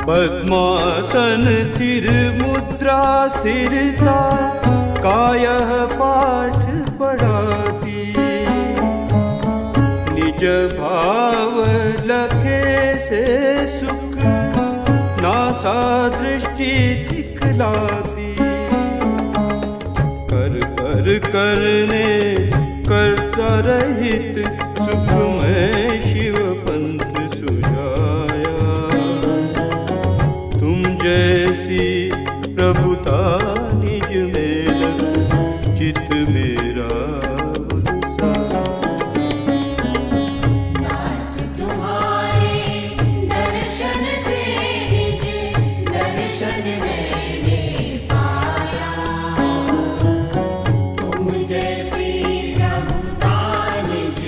पद्मासन तिर मुद्रा स्थिरता कायः पाठ पढ़ाती। निज भाव लखे से सुख नासा दृष्टि सिखलाती। कर कर करने करता रहित सुख में शिव पंथ सुझाया। तुम जैसी प्रभुता निज में लख चित मेरा हुलसा। तुम जैसी प्रभुता निज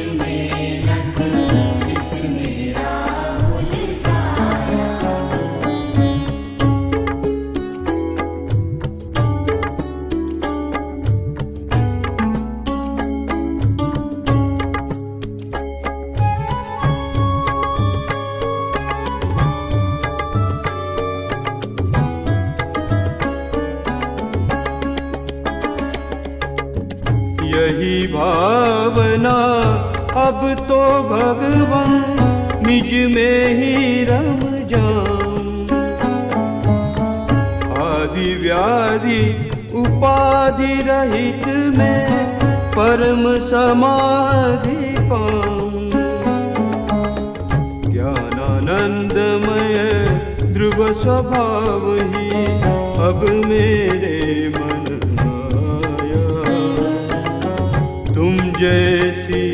रही भावना, अब तो भगवान निज में ही रम जाऊं। आदि व्याधि उपाधि रहित में परम समाधि पाऊं। ज्ञानानंदमय ध्रुव स्वभाव ही अब मेरे मन आया। तुम जैसी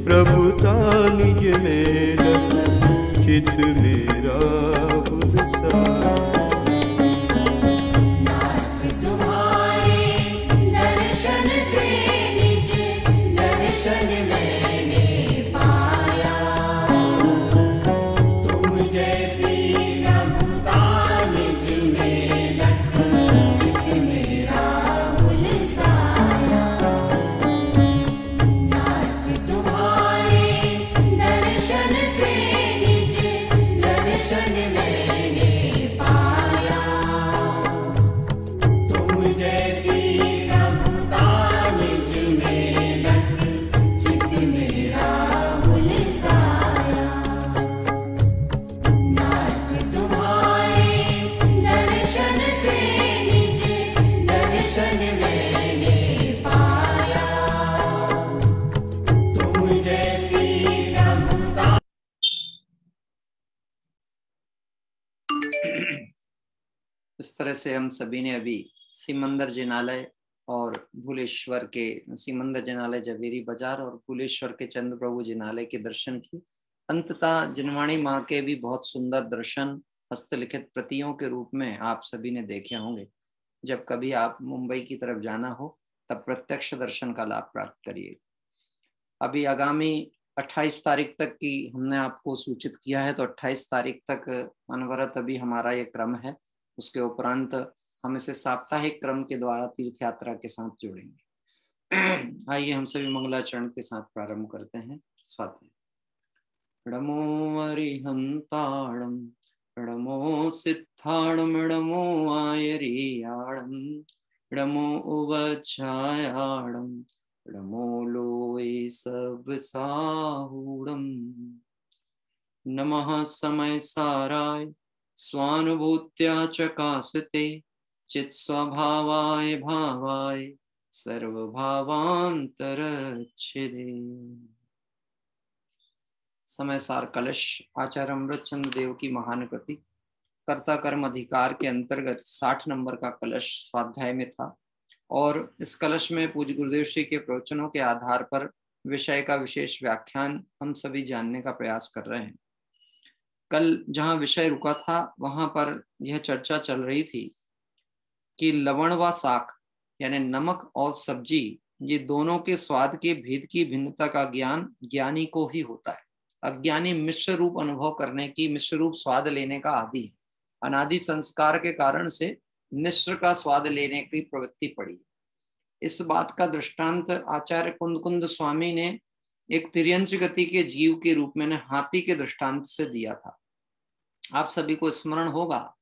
प्रभुता निज में चित मेरा बुलसाया। नाथ तुम्हारे दर्शन से निज दर्शन मैंने पाया। तुम जैसी प्रभुता निज में लख चित मेरा बुलसाया। नाथ तुम्हारे दर्शन से निज दर्शन मैंने पाया। तुम जैसी प्रभुता निज में लख चित मेरा बुलसाया। नाथ तुम्हारे दर्शन से निज दर्शन मैंने पाया। तुम जैसी प्रभुता। इस तरह से हम सभी ने अभी सिमंदर जिनालय और भूलेश्वर के सिमंदर जिनालय जवेरी बाजार और भूलेश्वर के चंद्र प्रभु जिनालय के दर्शन किए। अंततः जिनवाणी माँ के भी बहुत सुंदर दर्शन हस्तलिखित प्रतियों के रूप में आप सभी ने देखे होंगे। जब कभी आप मुंबई की तरफ जाना हो तब प्रत्यक्ष दर्शन का लाभ प्राप्त करिए। अभी आगामी 28 तारीख तक की हमने आपको सूचित किया है, तो 28 तारीख तक अनवरत अभी हमारा ये क्रम है। उसके उपरांत हम इसे साप्ताहिक क्रम के द्वारा तीर्थ यात्रा के साथ जोड़ेंगे। आइए हम सभी मंगलाचरण के साथ प्रारंभ करते हैं। स्वाति णमो अरिहंताणम णमो सिद्धाणम णमो आयरियाणम णमो उवच्छायाणम णमो लोए सब साहूणम नमः समय साराय स्वानुभूत्या चकासते चित स्वभावाय भावाय सर्वभावांतरच्छिदे। समय सार कलश आचार्य अमृतचंद्र देव की महान कृति कर्ता कर्म अधिकार के अंतर्गत 60 नंबर का कलश स्वाध्याय में था और इस कलश में पूज्य गुरुदेव श्री के प्रवचनों के आधार पर विषय का विशेष व्याख्यान हम सभी जानने का प्रयास कर रहे हैं। कल जहां विषय रुका था वहां पर यह चर्चा चल रही थी कि लवण व साख यानी नमक और सब्जी, ये दोनों के स्वाद के भेद की भिन्नता का ज्ञान ज्ञानी को ही होता है। अज्ञानी मिश्र रूप अनुभव करने की, मिश्र रूप स्वाद लेने का आदी है। अनादि संस्कार के कारण से मिश्र का स्वाद लेने की प्रवृत्ति पड़ी है। इस बात का दृष्टांत आचार्य कुंद स्वामी ने एक तिर्यंच गति के जीव के रूप में हाथी के दृष्टांत से दिया था। आप सभी को स्मरण होगा,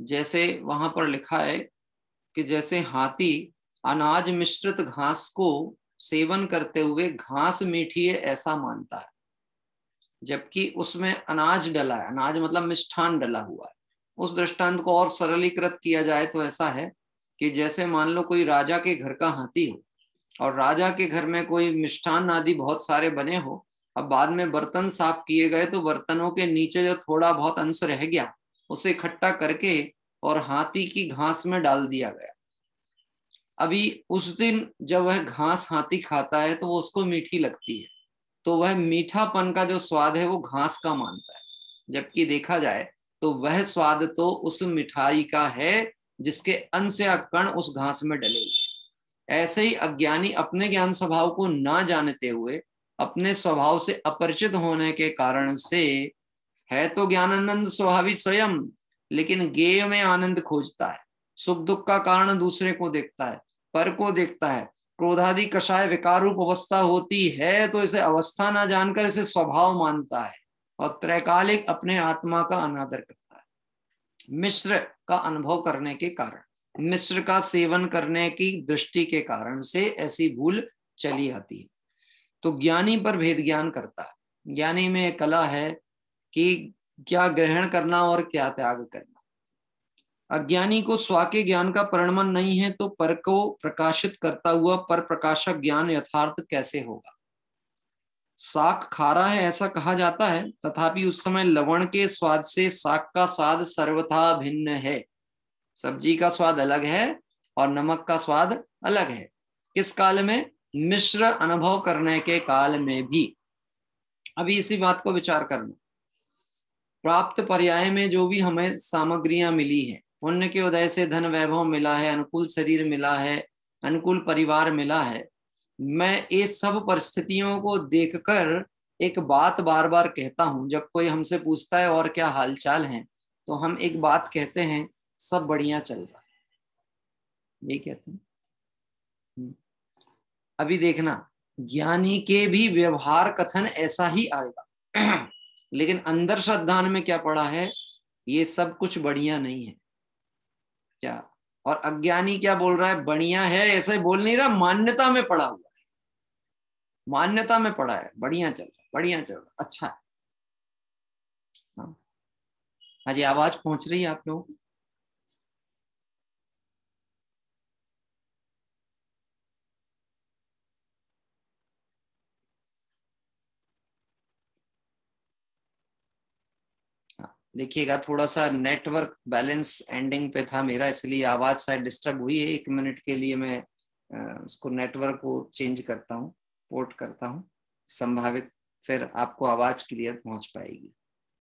जैसे वहां पर लिखा है कि जैसे हाथी अनाज मिश्रित घास को सेवन करते हुए घास मीठी है ऐसा मानता है, जबकि उसमें अनाज डला है। अनाज मतलब मिष्ठान डला हुआ है। उस दृष्टांत को और सरलीकृत किया जाए तो ऐसा है कि जैसे मान लो कोई राजा के घर का हाथी हो और राजा के घर में कोई मिष्ठान आदि बहुत सारे बने हो। अब बाद में बर्तन साफ किए गए तो बर्तनों के नीचे जो थोड़ा बहुत अंश रह गया उसे इकट्ठा करके और हाथी की घास में डाल दिया गया। अभी उस दिन जब वह घास हाथी खाता है तो वो उसको मीठी लगती है, तो वह मीठापन का जो स्वाद है वो घास का मानता है, जबकि देखा जाए तो वह स्वाद तो उस मिठाई का है जिसके अंश या कण उस घास में डले हुए। ऐसे ही अज्ञानी अपने ज्ञान स्वभाव को ना जानते हुए, अपने स्वभाव से अपरिचित होने के कारण से है तो ज्ञानानंद स्वभावी स्वयं, लेकिन गेय में आनंद खोजता है। सुख दुख का कारण दूसरे को देखता है, पर को देखता है। क्रोधादि कषाय विकार रूप अवस्था होती है तो इसे अवस्था ना जानकर इसे स्वभाव मानता है और त्रैकालिक अपने आत्मा का अनादर करता है। मिश्र का अनुभव करने के कारण, मिश्र का सेवन करने की दृष्टि के कारण से ऐसी भूल चली आती है। तो ज्ञानी पर भेद ज्ञान करता है। ज्ञानी में एक कला है कि क्या ग्रहण करना और क्या त्याग करना। अज्ञानी को स्व के ज्ञान का परिणमन नहीं है, तो पर को प्रकाशित करता हुआ पर प्रकाशक ज्ञान यथार्थ कैसे होगा। साग खारा है ऐसा कहा जाता है, तथापि उस समय लवण के स्वाद से साग का स्वाद सर्वथा भिन्न है। सब्जी का स्वाद अलग है और नमक का स्वाद अलग है। किस काल में? मिश्र अनुभव करने के काल में भी। अभी इसी बात को विचार करना। प्राप्त पर्याय में जो भी हमें सामग्रियां मिली है, पुण्य के उदय से धन वैभव मिला है, अनुकूल शरीर मिला है, अनुकूल परिवार मिला है, मैं ये सब परिस्थितियों को देखकर एक बात बार बार कहता हूं। जब कोई हमसे पूछता है और क्या हालचाल है, तो हम एक बात कहते हैं, सब बढ़िया चल रहा है, ये कहते हैं। अभी देखना, ज्ञानी के भी व्यवहार कथन ऐसा ही आएगा लेकिन अंदर श्रद्धान में क्या पड़ा है? ये सब कुछ बढ़िया नहीं है क्या। और अज्ञानी क्या बोल रहा है? बढ़िया है। ऐसे बोल नहीं रहा, मान्यता में पड़ा हुआ है, मान्यता में पड़ा है, बढ़िया चल रहा है, बढ़िया चल रहा है, अच्छा है। हाँ जी, आवाज पहुंच रही है आप लोगों को? देखिएगा, थोड़ा सा नेटवर्क बैलेंस एंडिंग पे था मेरा, इसलिए आवाज शायद डिस्टर्ब हुई है। 1 मिनट के लिए मैं उसको नेटवर्क को चेंज करता हूँ, पोर्ट करता हूँ, संभावित फिर आपको आवाज क्लियर पहुंच पाएगी।